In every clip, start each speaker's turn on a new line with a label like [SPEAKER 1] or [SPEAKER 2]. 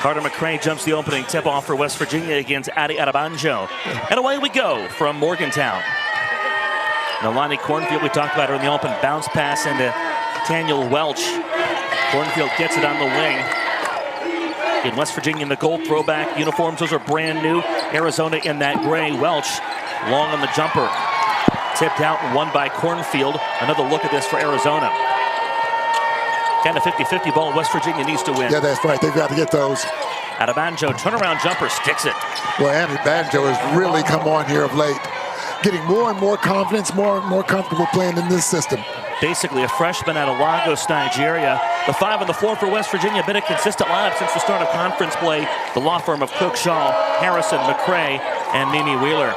[SPEAKER 1] Carter McCray jumps the opening tip-off for West Virginia against Adi Arabanjo. And away we go from Morgantown. Nolani Cornfield, we talked about her in the open, bounce pass into Daniel Welch. Cornfield gets it on the wing. In West Virginia in the gold throwback uniforms, those are brand new. Arizona in that gray. Welch long on the jumper. Tipped out and won by Cornfield. Another look at this for Arizona. Kind of 50-50 ball West Virginia needs to win.
[SPEAKER 2] Yeah, that's right. They've got to get those.
[SPEAKER 1] Arabanjo, turnaround jumper, sticks it.
[SPEAKER 2] Well, Arabanjo has really come on here of late. Getting more and more confidence, more and more comfortable playing in this system.
[SPEAKER 1] Basically a freshman out of Lagos, Nigeria. The 5 on the floor for West Virginia. Been a consistent lineup since the start of conference play. The law firm of Cook, Shaw, Harrison, McCray, and Mimi Wheeler.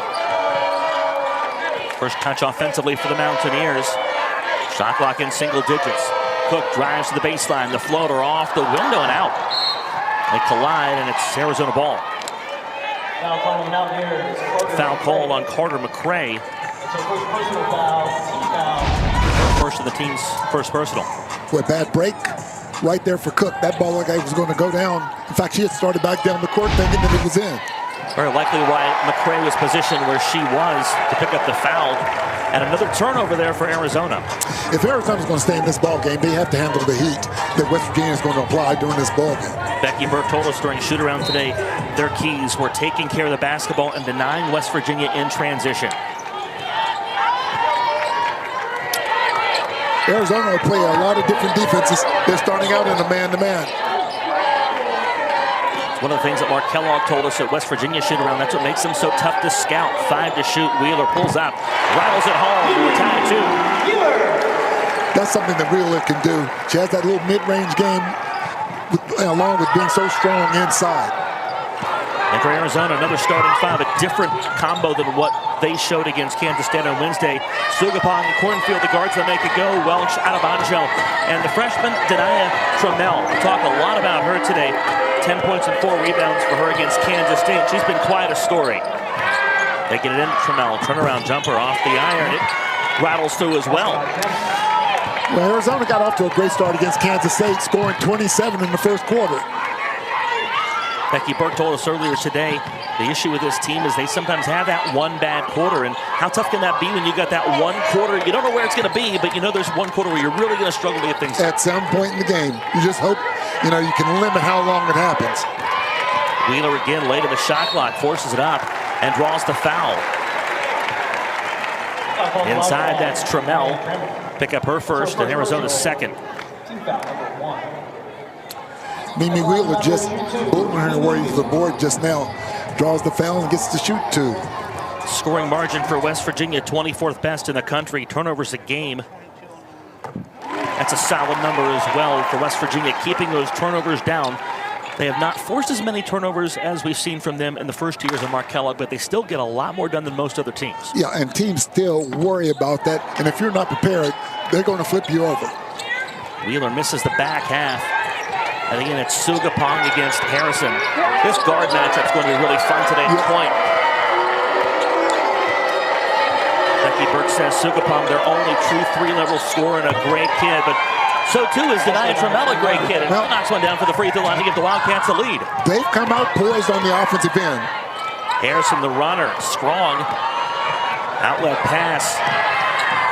[SPEAKER 1] First touch offensively for the Mountaineers. Shot clock in single digits. Cook drives to the baseline. The floater off the window and out. They collide, and it's Arizona ball. Foul call on Carter McCray. First of the team's first personal.
[SPEAKER 2] With bad break right there for Cook. That ball like I was going to go down. In fact, she had started back down the court thinking that it was in.
[SPEAKER 1] Very likely why McCray was positioned where she was to pick up the foul. And another turnover there for Arizona.
[SPEAKER 2] If Arizona's going to stay in this ball game, they have to handle the heat that West Virginia is going to apply during this ball game.
[SPEAKER 1] Becky Burke told us during shoot-around today, their keys were taking care of the basketball and denying West Virginia in transition.
[SPEAKER 2] Arizona will play a lot of different defenses. They're starting out in a man-to-man.
[SPEAKER 1] One of the things that Mark Kellogg told us at West Virginia shoot-around, that's what makes them so tough to scout. 5 to shoot. Wheeler pulls up, rattles it home. We're tied at 2.
[SPEAKER 2] That's something that Wheeler can do. She has that little mid-range game along with being so strong inside.
[SPEAKER 1] And for Arizona, another starting 5, a different combo than what they showed against Kansas State on Wednesday. Sugapong and Cornfield, the guards that make it go. Welch, Arabanjo, and the freshman, Denia Trammell. We talk a lot about her today. 10 points and 4 rebounds for her against Kansas State. She's been quite a story. They get it in. Trammell, turnaround jumper off the iron. It rattles through as well.
[SPEAKER 2] Well, Arizona got off to a great start against Kansas State, scoring 27 in the first quarter.
[SPEAKER 1] Becky Burke told us earlier today, the issue with this team is they sometimes have that one bad quarter. And how tough can that be when you got that one quarter? You don't know where it's going to be, but you know there's one quarter where you're really going to struggle to get things
[SPEAKER 2] at some point in the game. You just hope, you know, you can limit how long it happens.
[SPEAKER 1] Wheeler again late in the shot clock, forces it up and draws the foul. Inside, that's Trammell. Pick up her first and Arizona's second.
[SPEAKER 2] Mimi Wheeler just moving her away to the board just now. Draws the foul and gets to shoot 2.
[SPEAKER 1] Scoring margin for West Virginia, 24th best in the country. Turnovers a game. That's a solid number as well for West Virginia, keeping those turnovers down. They have not forced as many turnovers as we've seen from them in the first 2 years of Mark Kellogg, but they still get a lot more done than most other teams.
[SPEAKER 2] Yeah, and teams still worry about that. And if you're not prepared, they're going to flip you over.
[SPEAKER 1] Wheeler misses the back half. And again, it's Sugapong against Harrison. This guard matchup's going to be really fun today. Yeah. Point. Becky Burke says Sugapong, their only true 3-level scorer and a great kid, but so too is Denia Trammell, a great kid, and well, knocks one down for the free throw line to give the Wildcats a lead.
[SPEAKER 2] They've come out poised on the offensive end.
[SPEAKER 1] Harrison, the runner, strong. Outlet pass.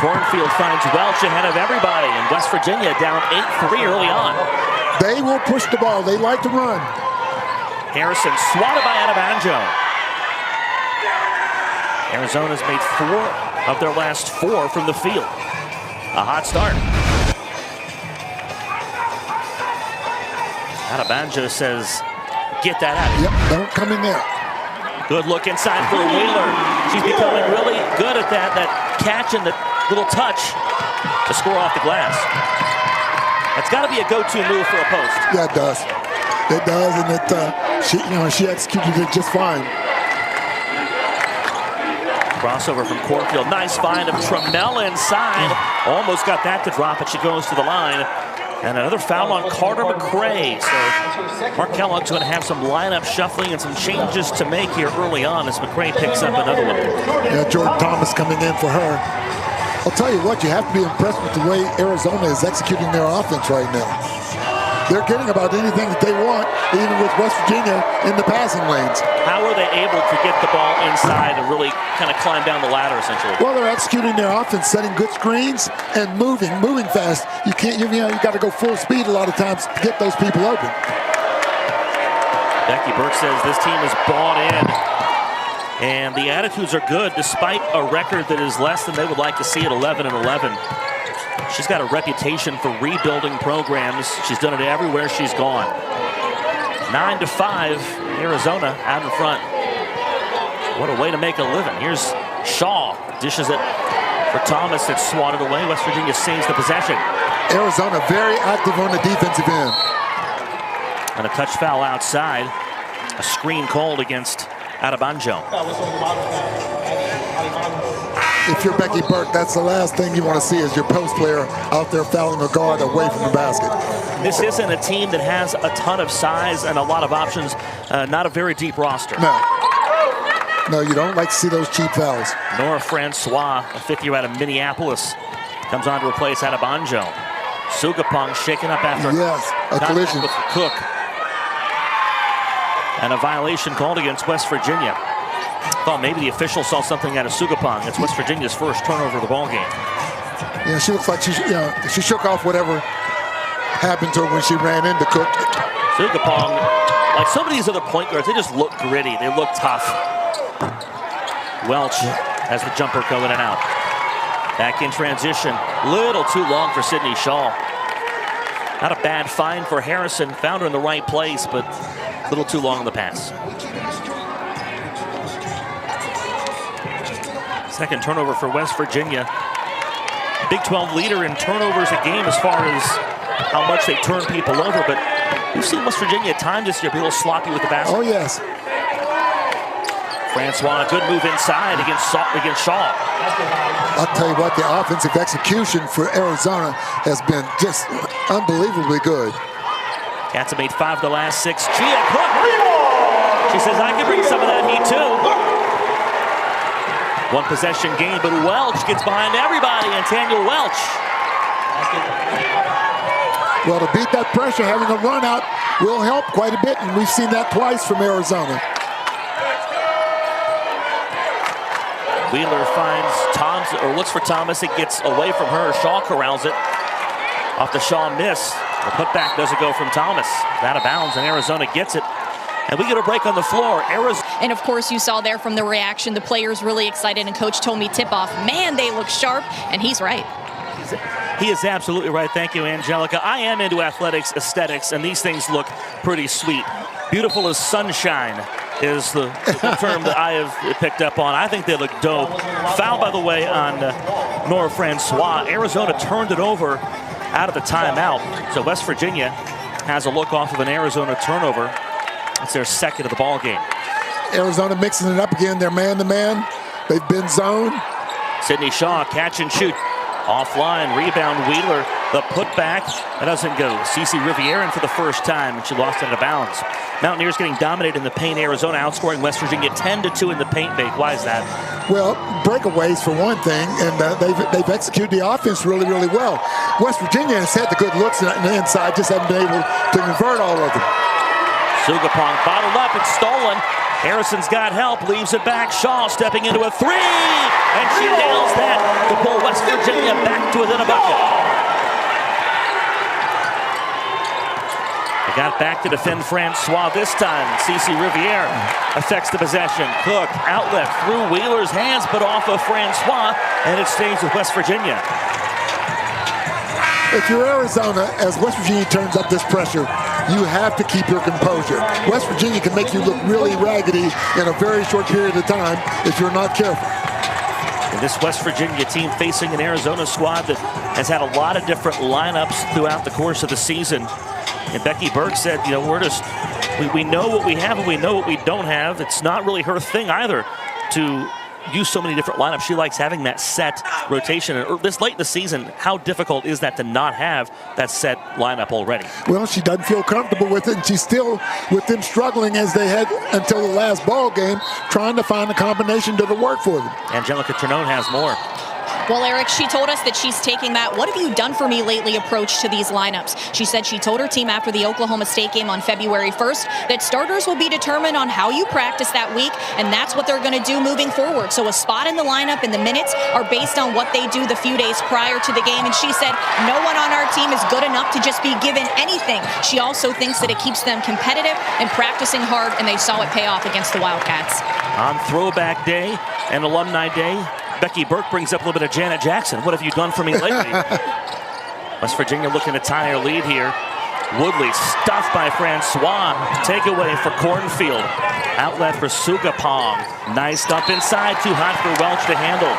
[SPEAKER 1] Cornfield finds Welch ahead of everybody, and West Virginia down 8-3 early on.
[SPEAKER 2] They will push the ball. They like to run.
[SPEAKER 1] Harrison swatted by Arabanjo. Arizona's made 4 of their last 4 from the field. A hot start. Arabanjo says, get that out.
[SPEAKER 2] Yep, don't come in there.
[SPEAKER 1] Good look inside for Wheeler. She's becoming really good at that catch and the little touch to score off the glass. That's got to be a go-to move for a post.
[SPEAKER 2] Yeah, it does. It does, and she executed it just fine.
[SPEAKER 1] Crossover from Cornfield. Nice find of Trammell inside. Almost got that to drop, but she goes to the line. And another foul on Carter McCray. So Mark Kellogg's going to have some lineup shuffling and some changes to make here early on as McCray picks up another one.
[SPEAKER 2] Yeah, Jordan Thomas coming in for her. I'll tell you what, you have to be impressed with the way Arizona is executing their offense right now. they're getting about anything that they want, even with West Virginia in the passing lanes.
[SPEAKER 1] How are they able to get the ball inside and really kind of climb down the ladder, essentially?
[SPEAKER 2] Well, they're executing their offense, setting good screens and moving fast. You can't, you got to go full speed a lot of times to get those people open.
[SPEAKER 1] Becky Burke says this team is bought in, and the attitudes are good despite a record that is less than they would like to see at 11-11. She's got a reputation for rebuilding programs. She's done it everywhere she's gone. 9-5, Arizona out in front. What a way to make a living. Here's Shaw, dishes it for Thomas. It's swatted away. West Virginia saves the possession.
[SPEAKER 2] Arizona very active on the defensive end.
[SPEAKER 1] And a touch foul outside. A screen called against Arabanjo.
[SPEAKER 2] If you're Becky Burke, that's the last thing you want to see is your post player out there fouling a guard away from the basket.
[SPEAKER 1] This isn't a team that has a ton of size and a lot of options. Not a very deep roster.
[SPEAKER 2] No, you don't like to see those cheap fouls.
[SPEAKER 1] Nora Francois, a fifth-year out of Minneapolis, comes on to replace Arabanjo. Sugapong shaken up after
[SPEAKER 2] a collision
[SPEAKER 1] with Cook. And a violation called against West Virginia. Thought maybe the official saw something out of Sugapong. It's West Virginia's first turnover of the ball game.
[SPEAKER 2] Yeah, she looks like she shook off whatever happened to her when she ran into Cook.
[SPEAKER 1] Sugapong, like some of these other point guards, they just look gritty. They look tough. Welch has the jumper going in and out. Back in transition. Little too long for Sydney Shaw. Not a bad find for Harrison. Found her in the right place, but a little too long on the pass. Second turnover for West Virginia. Big 12 leader in turnovers a game as far as how much they turn people over, but we've seen West Virginia at times this year be a little sloppy with the basket.
[SPEAKER 2] Oh, yes.
[SPEAKER 1] Francois, good move inside against Shaw.
[SPEAKER 2] I'll tell you what, the offensive execution for Arizona has been just unbelievably good.
[SPEAKER 1] Cats have made 5 of the last 6. Gia Cook. She says, I can bring some of that heat too. One possession game, but Welch gets behind everybody, and Tanya Welch.
[SPEAKER 2] Well, to beat that pressure, having a run out will help quite a bit, and we've seen that twice from Arizona.
[SPEAKER 1] Wheeler finds Thompson, or looks for Thomas. It gets away from her. Shaw corrals it. Off the Shaw miss. The putback doesn't go from Thomas. Out of bounds, and Arizona gets it. And we get a break on the floor.
[SPEAKER 3] And of course, you saw there from the reaction, the players really excited, and Coach told me tip-off, man, they look sharp, and he's right.
[SPEAKER 1] He is absolutely right. Thank you, Angelica. I am into athletics, aesthetics, and these things look pretty sweet. Beautiful as sunshine is the term that I have picked up on. I think they look dope. Foul, by the way, on Nora Francois. Arizona turned it over out of the timeout. So West Virginia has a look off of an Arizona turnover. It's their second of the ball game.
[SPEAKER 2] Arizona mixing it up again. They're man-to-man. They've been zoned.
[SPEAKER 1] Sydney Shaw, catch and shoot. Offline, rebound, Wheeler. The putback, that doesn't go. Cece Riviere in for the first time, and she lost it out of bounds. Mountaineers getting dominated in the paint. Arizona outscoring West Virginia 10-2 in the paint bake. Why is that? Well,
[SPEAKER 2] breakaways for one thing, and they've executed the offense really, really well. West Virginia has had the good looks on the inside, just haven't been able to convert all of them.
[SPEAKER 1] Sugapong bottled up, it's stolen. Harrison's got help, leaves it back. Shaw stepping into a three, and she nails that to pull West Virginia back to within a bucket. They got back to defend Francois this time. Cece Riviere affects the possession. Cook, outlet through Wheeler's hands, but off of Francois, and it stays with West Virginia.
[SPEAKER 2] If you're Arizona, as West Virginia turns up this pressure, you have to keep your composure. West Virginia can make you look really raggedy in a very short period of time if you're not careful.
[SPEAKER 1] And this West Virginia team facing an Arizona squad that has had a lot of different lineups throughout the course of the season. And Becky Burke said, you know, we know what we have and we know what we don't have. It's not really her thing either to use so many different lineups. She likes having that set rotation. And this late in the season, how difficult is that to not have that set lineup already?
[SPEAKER 2] Well, she doesn't feel comfortable with it, and she's still, with them struggling as they had until the last ball game, trying to find a combination that'll work for them.
[SPEAKER 1] Angelica Trinone has more.
[SPEAKER 3] Well, Eric, she told us that she's taking that "what have you done for me lately" approach to these lineups. She said she told her team after the Oklahoma State game on February 1st that starters will be determined on how you practice that week, and that's what they're going to do moving forward. So a spot in the lineup and the minutes are based on what they do the few days prior to the game. And she said no one on our team is good enough to just be given anything. She also thinks that it keeps them competitive and practicing hard, and they saw it pay off against the Wildcats.
[SPEAKER 1] On Throwback Day and Alumni Day, Becky Burke brings up a little bit of Janet Jackson. What have you done for me lately? West Virginia looking to tie her lead here. Woodley stuffed by Francois. Takeaway for Cornfield. Outlet for Sugapong. Nice dump inside. Too hot for Welch to handle.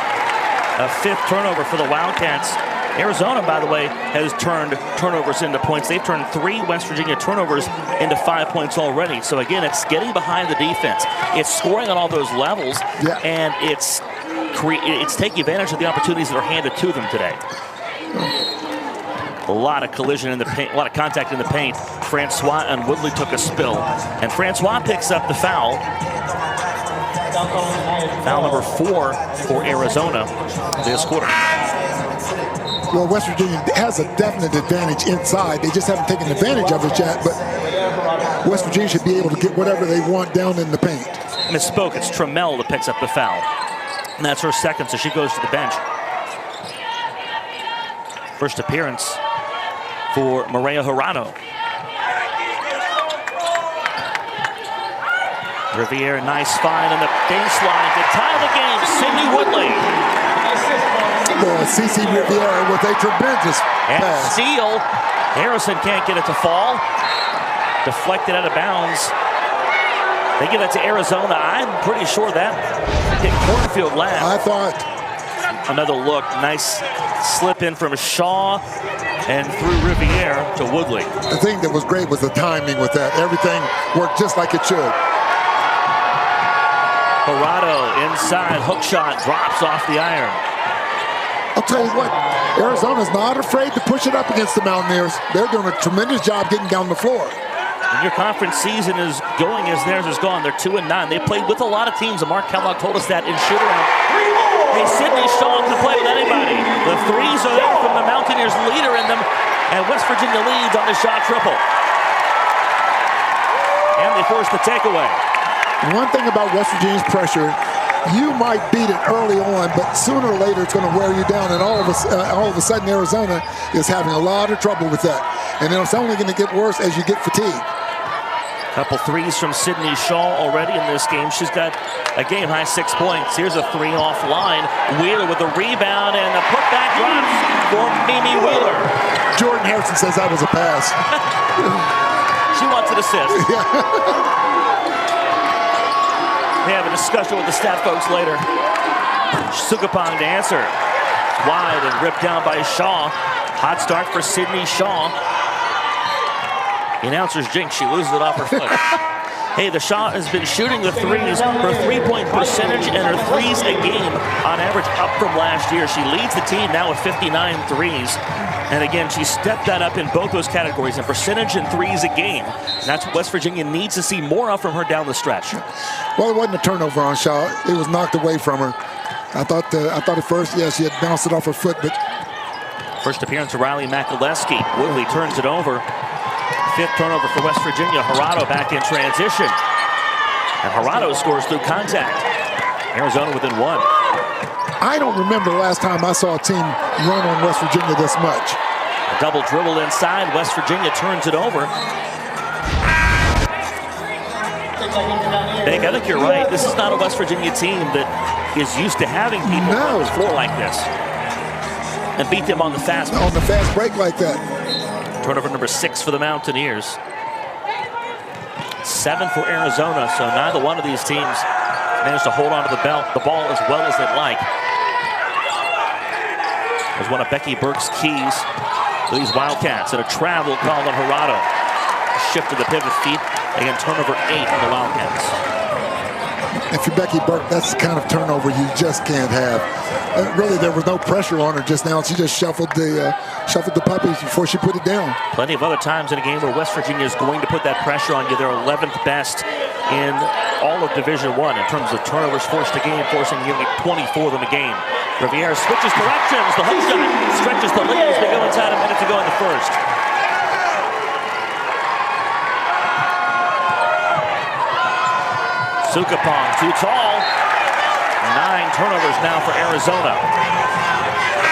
[SPEAKER 1] A 5th turnover for the Wildcats. Arizona, by the way, has turned turnovers into points. They've turned 3 West Virginia turnovers into 5 points already. So again, it's getting behind the defense. It's scoring on all those levels, and it's taking advantage of the opportunities that are handed to them today. A lot of collision in the paint, a lot of contact in the paint. Francois and Woodley took a spill, and Francois picks up the foul. Foul number 4 for Arizona this quarter.
[SPEAKER 2] Well, West Virginia has a definite advantage inside. They just haven't taken advantage of it yet, but West Virginia should be able to get whatever they want down in the paint.
[SPEAKER 1] Misspoke. It's Trammell that picks up the foul. And that's her second, so she goes to the bench. First appearance for Maria Jurado. Riviere, nice find on the baseline to tie the game. Sydney Woodley.
[SPEAKER 2] CeCe Riviere with a tremendous pass.
[SPEAKER 1] Steal. Harrison can't get it to fall. Deflected out of bounds. They give it to Arizona. I'm pretty sure that hit Cornfield last.
[SPEAKER 2] I thought.
[SPEAKER 1] Another look. Nice slip in from Shaw and through Riviere to Woodley.
[SPEAKER 2] The thing that was great was the timing with that. Everything worked just like it should.
[SPEAKER 1] Jurado inside. Hook shot drops off the iron.
[SPEAKER 2] I'll tell you what, Arizona's not afraid to push it up against the Mountaineers. They're doing a tremendous job getting down the floor.
[SPEAKER 1] And your conference season is going as theirs is gone. They're 2-9. They played with a lot of teams, and Mark Kellogg told us that in shoot-around. Hey, Sydney Shaw can play with anybody. The threes are there from the Mountaineers, leader in them, and West Virginia leads on the shot triple. And they force the takeaway.
[SPEAKER 2] One thing about West Virginia's pressure, you might beat it early on, but sooner or later it's going to wear you down, and all of a sudden Arizona is having a lot of trouble with that. And it's only going to get worse as you get fatigued.
[SPEAKER 1] Couple threes from Sydney Shaw already in this game. She's got a game-high 6 points. Here's a 3 offline. Wheeler with the rebound, and the putback drops for Mimi Wheeler.
[SPEAKER 2] Jordan Harrison says that was a pass.
[SPEAKER 1] She wants an assist.
[SPEAKER 2] Yeah.
[SPEAKER 1] They have a discussion with the stat folks later. Sugapong to answer. Wide and ripped down by Shaw. Hot start for Sydney Shaw. The announcer's jinx. She loses it off her foot. Hey, the Shaw has been shooting the threes. Her three-point percentage and her threes a game on average up from last year. She leads the team now with 59 threes. And again, she stepped that up in both those categories, in percentage and threes a game. And that's what West Virginia needs to see more of from her down the stretch.
[SPEAKER 2] Well, it wasn't a turnover on Shaw. It was knocked away from her. I thought at first, yeah, she had bounced it off her foot, but.
[SPEAKER 1] First appearance of Riley Makalewski. Woodley turns it over. 5th turnover for West Virginia. Jurado back in transition. And Jurado scores through contact. Arizona within 1.
[SPEAKER 2] I don't remember the last time I saw a team run on West Virginia this much.
[SPEAKER 1] A double dribble inside. West Virginia turns it over. Hank, I think you're right. This is not a West Virginia team that is used to having people on the floor like this and beat them on the fast break.
[SPEAKER 2] On the fast break like that.
[SPEAKER 1] Turnover number 6 for the Mountaineers. 7 for Arizona, so neither one of these teams managed to hold on to the ball as well as they'd like. Was one of Becky Burke's keys to these Wildcats, and a travel call on Jurado. Shift to the pivot feet. Again, turnover 8 on the Wildcats.
[SPEAKER 2] If you're Becky Burke, that's the kind of turnover you just can't have. Really, there was no pressure on her just now. She just shuffled the puppies before she put it down.
[SPEAKER 1] Plenty of other times in a game where West Virginia is going to put that pressure on you. They're 11th best in all of Division I in terms of turnovers forced a game, forcing nearly 24 of them a game. Riviere switches directions. The hook shot stretches the lead as we go inside a minute to go in the first. Sukapong, too tall. 9 turnovers now for Arizona.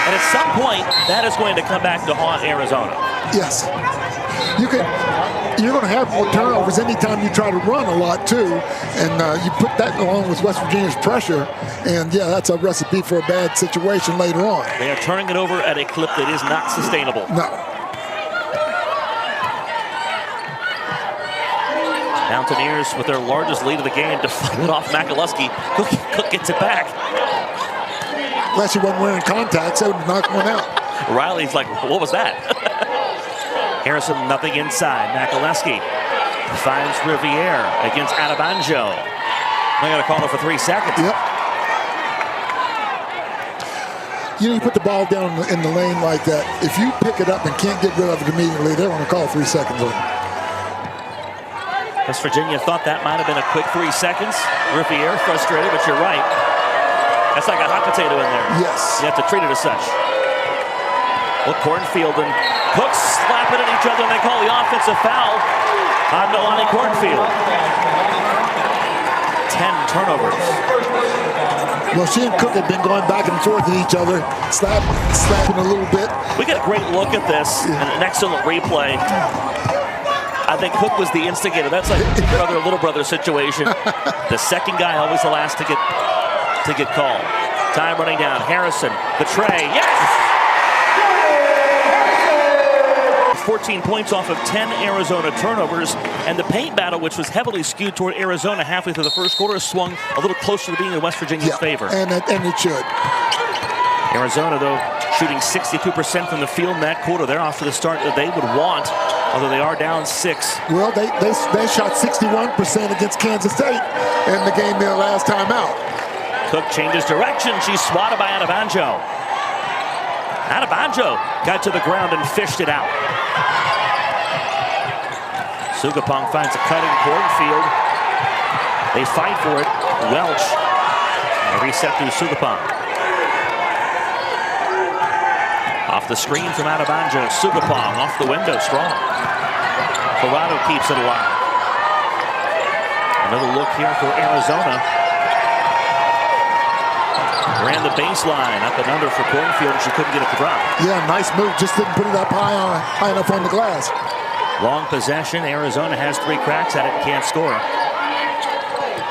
[SPEAKER 1] And at some point, that is going to come back to haunt Arizona.
[SPEAKER 2] Yes. You're going to have more turnovers anytime you try to run a lot, too. And you put that along with West Virginia's pressure. And, yeah, that's a recipe for a bad situation later on.
[SPEAKER 1] They are turning it over at a clip that is not sustainable.
[SPEAKER 2] No.
[SPEAKER 1] Mountaineers with their largest lead of the game deflected off Makaluski. Cook gets it back.
[SPEAKER 2] Unless he wasn't wearing contacts, they would knock one out.
[SPEAKER 1] Riley's like, what was that? Harrison, nothing inside. Makaluski finds Riviere against Adebanjo. They got to call it for 3 seconds.
[SPEAKER 2] Yep. You put the ball down in the lane like that. If you pick it up and can't get rid of it immediately, they're going to call 3 seconds on it.
[SPEAKER 1] West Virginia thought that might have been a quick 3 seconds. Riviere frustrated, but you're right. That's like a hot potato in there.
[SPEAKER 2] Yes.
[SPEAKER 1] You have to treat it as such. Well, Cornfield and Cook slapping at each other, and they call the offensive foul on Nolani Cornfield. 10 turnovers.
[SPEAKER 2] Well, she and Cook have been going back and forth at each other, slapping a little bit.
[SPEAKER 1] We get a great look at this, and an excellent replay. I think Cook was the instigator. That's like a brother, little brother situation. The second guy always the last to get called. Time running down. Harrison, the tray, yes! 14 points off of 10 Arizona turnovers, and the paint battle, which was heavily skewed toward Arizona halfway through the first quarter, swung a little closer to being in West Virginia's favor.
[SPEAKER 2] And it should.
[SPEAKER 1] Arizona, though, shooting 62% from the field in that quarter. They're off to the start that they would want, although they are down 6.
[SPEAKER 2] Well, they shot 61% against Kansas State in the game their last time out.
[SPEAKER 1] Cook changes direction. She's swatted by Adebanjo. Adebanjo got to the ground and fished it out. Sukapong finds a cut in Cornfield. They fight for it. Welch. They reset through Sukapong. Off the screen from Adebanjo. Sukapong off the window, strong. Corrado keeps it alive. Another look here for Arizona. Ran the baseline up and under for Cornfield, and she couldn't get it to drop.
[SPEAKER 2] Yeah, nice move. Just didn't put it up high enough on the glass.
[SPEAKER 1] Long possession. Arizona has 3 cracks at it and can't score.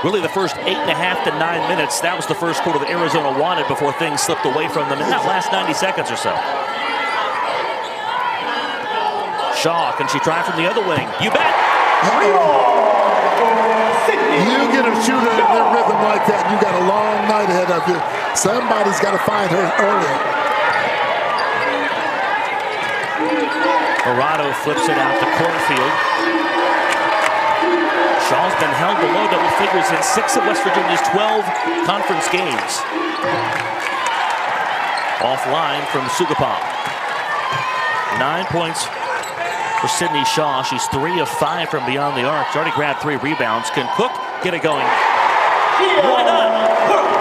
[SPEAKER 1] Really, the first 8.5 to 9 minutes, that was the first quarter that Arizona wanted before things slipped away from them in that last 90 seconds or so. Shaw, can she try from the other wing? You bet!
[SPEAKER 2] You get a shooter in their rhythm like that, you got a long night ahead of you. Somebody's got to find her early.
[SPEAKER 1] Corrado flips it out to Cornfield. Shaw's been held below double figures in 6 of West Virginia's 12 conference games. Offline from Sukapong. 9 points for Sydney Shaw. She's 3 of 5 from beyond the arc. She's already grabbed 3 rebounds. Can Cook get it going? Why not?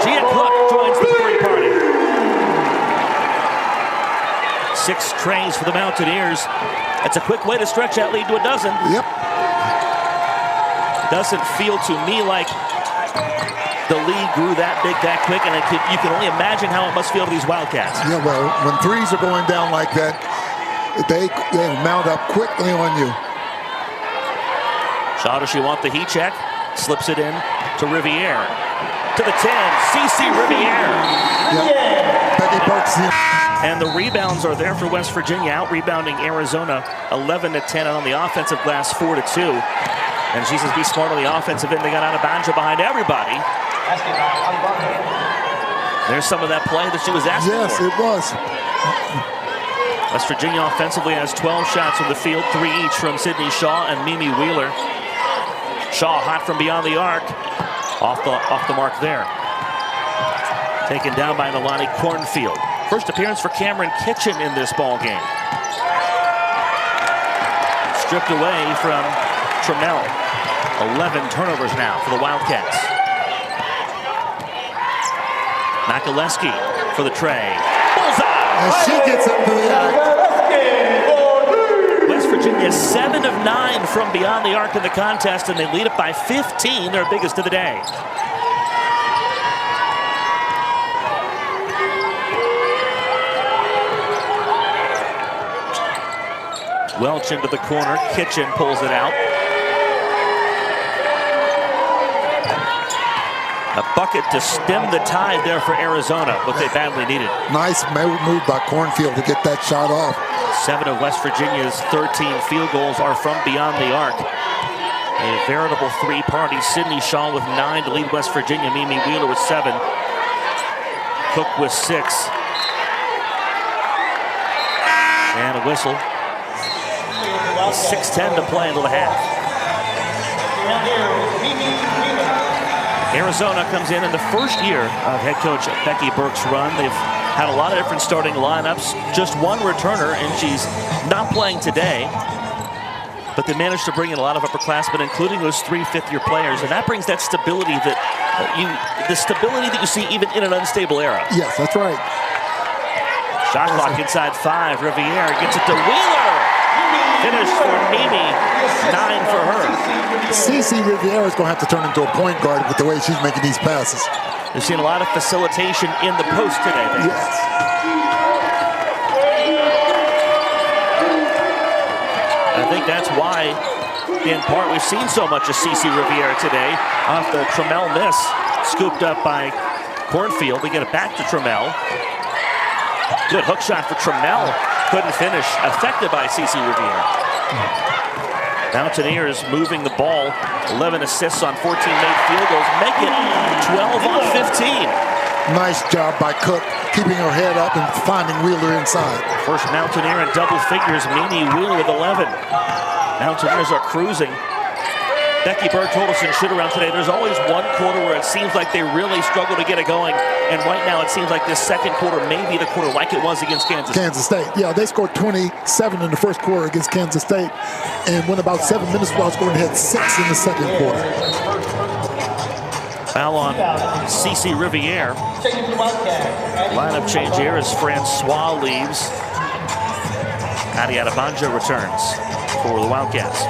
[SPEAKER 1] Gia Cook joins the 3 party. 6 trays for the Mountaineers. That's a quick way to stretch that lead to a dozen.
[SPEAKER 2] Yep.
[SPEAKER 1] Doesn't feel to me like the lead grew that big that quick, and you can only imagine how it must feel to these Wildcats.
[SPEAKER 2] Yeah, well, when threes are going down like that, they mount up quickly on you.
[SPEAKER 1] Shaw, does she want the heat check? Slips it in to Riviere. To the 10, CC Riviere.
[SPEAKER 2] Yep. Becky Burks.
[SPEAKER 1] And the rebounds are there for West Virginia, out-rebounding Arizona 11-10 on the offensive glass, 4-2. And she says be smart on the offensive end. They got Adebanjo behind everybody. There's some of that play that she was asking for.
[SPEAKER 2] Yes, it was.
[SPEAKER 1] West Virginia offensively has 12 shots from the field, 3 each from Sydney Shaw and Mimi Wheeler. Shaw hot from beyond the arc. Off the mark there. Taken down by Nolani Cornfield. First appearance for Cameron Kitchen in this ball game. Stripped away from Trammell. 11 turnovers now for the Wildcats. Makaleski for the tray. Bullseye!
[SPEAKER 2] And she gets into the act.
[SPEAKER 1] West Virginia 7 of 9 from beyond the arc in the contest, and they lead it by 15, their biggest of the day. Welch into the corner. Kitchen pulls it out. A bucket to stem the tide there for Arizona, what they badly needed.
[SPEAKER 2] Nice move by Cornfield to get that shot off.
[SPEAKER 1] 7 of West Virginia's 13 field goals are from beyond the arc. A veritable three-party. Sydney Shaw with 9 to lead West Virginia. Mimi Wheeler with 7. Cook with 6. And a whistle. 6:10 to play until the half. Arizona comes in the first year of head coach Becky Burke's run. They've had a lot of different starting lineups. Just one returner, and she's not playing today. But they managed to bring in a lot of upperclassmen, including those 3 fifth-year players, and that brings that stability that you see even in an unstable era.
[SPEAKER 2] Yes, that's right.
[SPEAKER 1] Shot clock inside 5. Riviere gets it to Wheeler. Finish for Mimi. 9 for her.
[SPEAKER 2] CeCe Riviere is going to have to turn into a point guard with the way she's making these passes.
[SPEAKER 1] They've seen a lot of facilitation in the post today.
[SPEAKER 2] Yes.
[SPEAKER 1] I think that's why, in part, we've seen so much of CeCe Riviere today. Off the Trammell miss, scooped up by Cornfield. They get it back to Trammell. Good hook shot for Trammell. Couldn't finish. Affected by CeCe Riviere. Mountaineers moving the ball. 11 assists on 14 made field goals. Make it 12 on 15.
[SPEAKER 2] Nice job by Cook, keeping her head up and finding Wheeler inside.
[SPEAKER 1] First Mountaineer in double figures. Mimi Wheeler with 11. Mountaineers are cruising. Becky Burke told us in shoot-around today, there's always one quarter where it seems like they really struggle to get it going. And right now it seems like this second quarter may be the quarter like it was against Kansas
[SPEAKER 2] State. Yeah, they scored 27 in the first quarter against Kansas State and went about 7 minutes while scoring had 6 in the second quarter.
[SPEAKER 1] Foul on CeCe Riviere. Lineup change here as Francois leaves. Adiadabanjo returns for the Wildcats.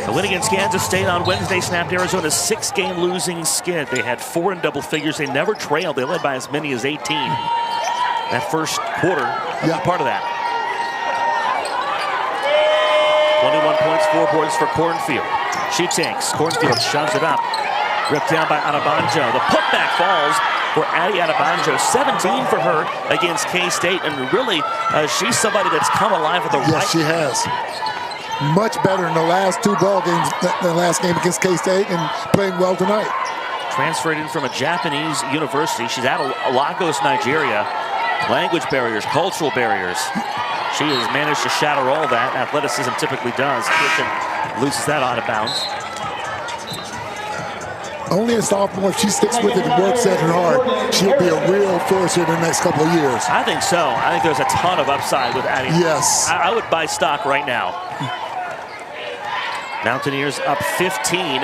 [SPEAKER 1] The win against Kansas State on Wednesday snapped Arizona's 6-game losing skid. They had 4 in double figures. They never trailed. They led by as many as 18. That first quarter, part of that. 21 points, 4 boards for Cornfield. She takes. Cornfield shoves it up. Ripped down by Adiadabanjo. The putback falls for Adiadabanjo. 17 for her against K-State. And really, she's somebody that's come alive with the right.
[SPEAKER 2] Yes, she has. Much better in the last 2 ball games, the last game against K-State, and playing well tonight.
[SPEAKER 1] Transferred in from a Japanese university. She's out of Lagos, Nigeria. Language barriers, cultural barriers. She has managed to shatter all that. Athleticism typically does. Kitchen loses that out of bounds.
[SPEAKER 2] Only a sophomore, if she sticks with it and works at it hard, she'll be a real force in the next couple of years.
[SPEAKER 1] I think so. I think there's a ton of upside with Addie.
[SPEAKER 2] Yes.
[SPEAKER 1] I would buy stock right now. Mountaineers up 15.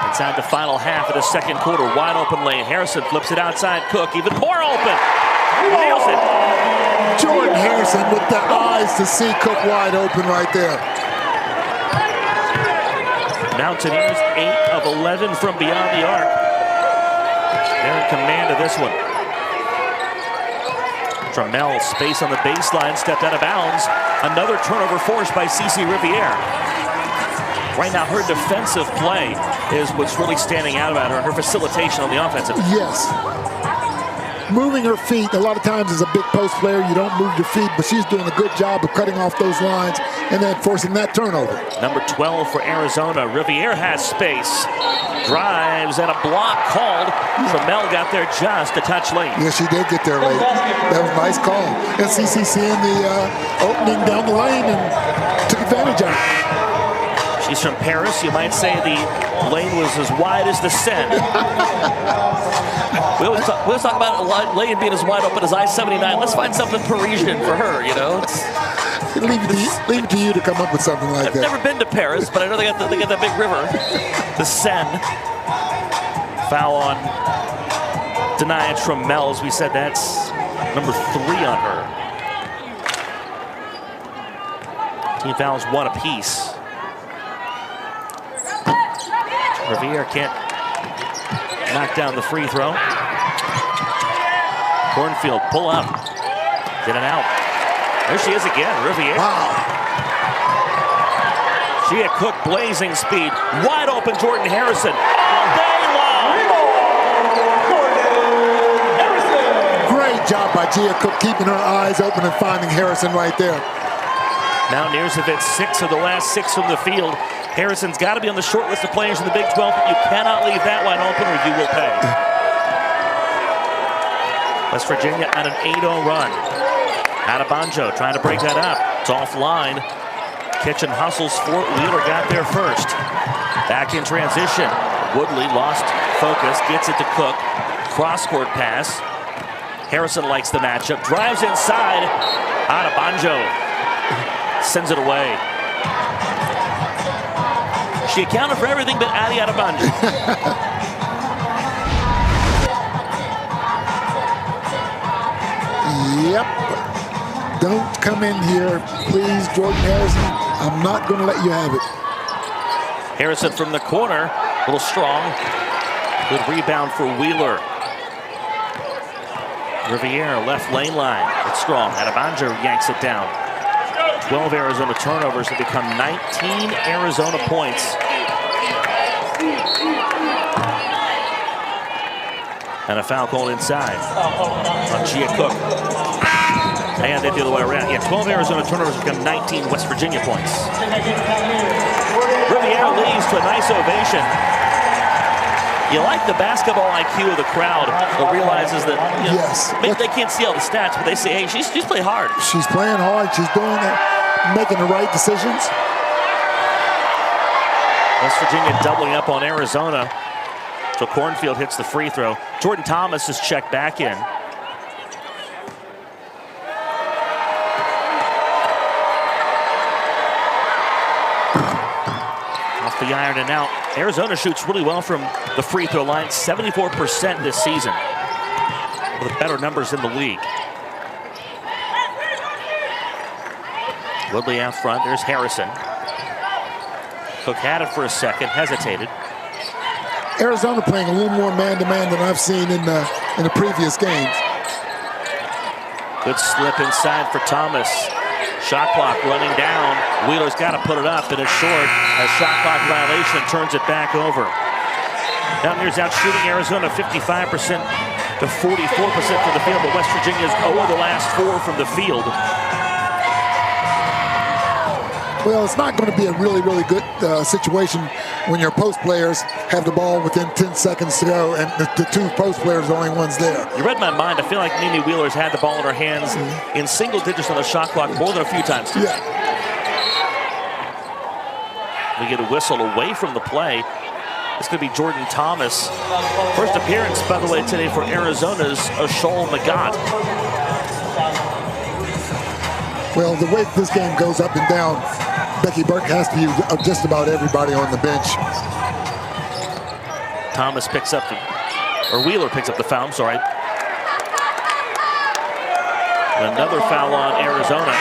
[SPEAKER 1] Inside the final half of the second quarter. Wide open lane. Harrison flips it outside. Cook even more open. Nails it.
[SPEAKER 2] Jordan Harrison with the eyes to see Cook wide open right there.
[SPEAKER 1] Mountaineers 8 of 11 from beyond the arc. They're in command of this one. Trammell, space on the baseline, stepped out of bounds. Another turnover forced by CeCe Riviere. Right now, her defensive play is what's really standing out about her. Her facilitation on the offensive.
[SPEAKER 2] Yes. Moving her feet, a lot of times as a big post player, you don't move your feet, but she's doing a good job of cutting off those lines and then forcing that turnover.
[SPEAKER 1] Number 12 for Arizona. Riviere has space. Drives and a block called. Trammell got there just a touch late.
[SPEAKER 2] Yeah, she did get there late. That was a nice call. And CeCe seeing the opening down the lane and took advantage of it.
[SPEAKER 1] She's from Paris. You might say the lane was as wide as the Seine. We always talk about a lane being as wide open as I-79. Let's find something Parisian for her, you know.
[SPEAKER 2] Leave it to you to come up with something like
[SPEAKER 1] I've
[SPEAKER 2] that.
[SPEAKER 1] never been to Paris, but I know they got that big river, the Seine. Foul on Denia Trammell, as we said, that's number 3 on her. Team fouls 1 apiece. Riviere can't knock down the free throw. Cornfield pull up, get it out. There she is again, Riviere.
[SPEAKER 2] Wow.
[SPEAKER 1] She had Cook blazing speed. Wide open Jordan Harrison all day long.
[SPEAKER 2] Great job by Gia Cook keeping her eyes open and finding Harrison right there.
[SPEAKER 1] Mountaineers have hit 6 of the last 6 from the field. Harrison's got to be on the short list of players in the Big 12, but you cannot leave that one open or you will pay. West Virginia on an 8-0 run. Adebanjo trying to break that up. It's offline. Kitchen hustles for it. Wheeler got there first. Back in transition. Woodley lost focus, gets it to Cook. Cross-court pass. Harrison likes the matchup. Drives inside. Adebanjo sends it away. She accounted for everything but Adi Adebanjo.
[SPEAKER 2] Yep. Don't come in here, please, Jordan Harrison. I'm not going to let you have it.
[SPEAKER 1] Harrison from the corner, a little strong. Good rebound for Wheeler. Riviere, left lane line. It's strong. Adebanjo yanks it down. 12 Arizona turnovers have become 19 Arizona points. And a foul called inside on Gia Cook. And the other way around. Yeah, 12 Arizona turnovers become 19 West Virginia points. Riviere leads to a nice ovation. You like the basketball IQ of the crowd that realizes that, you know,
[SPEAKER 2] yes,
[SPEAKER 1] maybe they can't see all the stats, but they say, hey, she's playing hard.
[SPEAKER 2] She's playing hard. She's doing it, making the right decisions.
[SPEAKER 1] West Virginia doubling up on Arizona. So Cornfield hits the free throw. Jordan Thomas is checked back in. Off the iron and out. Arizona shoots really well from the free throw line, 74% this season. With better numbers in the league. Woodley out front, there's Harrison. Cook had it for a second, hesitated.
[SPEAKER 2] Arizona playing a little more man-to-man than I've seen in the previous games.
[SPEAKER 1] Good slip inside for Thomas. Shot clock running down. Wheeler's got to put it up, and it's short. A shot clock violation turns it back over. Mountaineers out shooting Arizona 55% to 44% from the field, but West Virginia's 0 of the last 4 from the field.
[SPEAKER 2] Well, it's not going to be a really, really good situation when your post players have the ball within 10 seconds to go, and the 2 post players are the only ones there.
[SPEAKER 1] You read my mind. I feel like Mimi Wheeler's had the ball in her hands in single digits on the shot clock more than a few times.
[SPEAKER 2] Yeah.
[SPEAKER 1] We get a whistle away from the play. It's going to be Jordan Thomas. First appearance, by the way, today for Arizona's Ashol Magat.
[SPEAKER 2] Well, the way this game goes up and down, Becky Burke has to use just about everybody on the bench.
[SPEAKER 1] Thomas picks up or Wheeler picks up the foul, I'm sorry. Another foul on Arizona.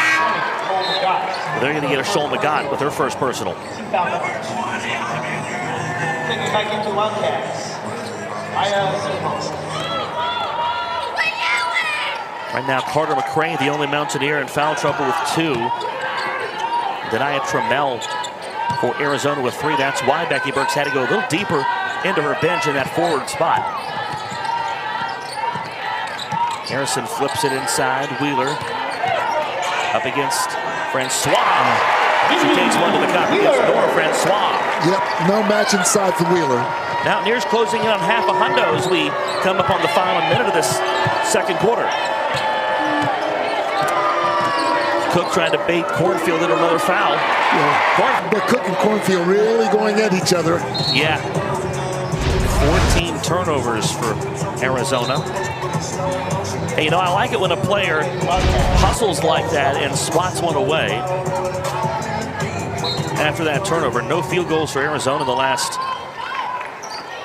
[SPEAKER 1] They're going to get a Ashol Magat with her first personal. Right now, Carter McCray, the only Mountaineer in foul trouble with 2. Denia Trammell for Arizona with 3. That's why Becky Burks had to go a little deeper into her bench in that forward spot. Harrison flips it inside. Wheeler up against Francois. She takes one to the cup against Nora Francois.
[SPEAKER 2] Yep, no match inside for Wheeler.
[SPEAKER 1] Mountaineers closing in on half a hundo as we come up on the final minute of this second quarter. Cook trying to bait Cornfield into another foul.
[SPEAKER 2] Yeah. But Cook and Cornfield really going at each other.
[SPEAKER 1] Yeah. 14 turnovers for Arizona. Hey, you know, I like it when a player hustles like that and swats one away. After that turnover, no field goals for Arizona in the last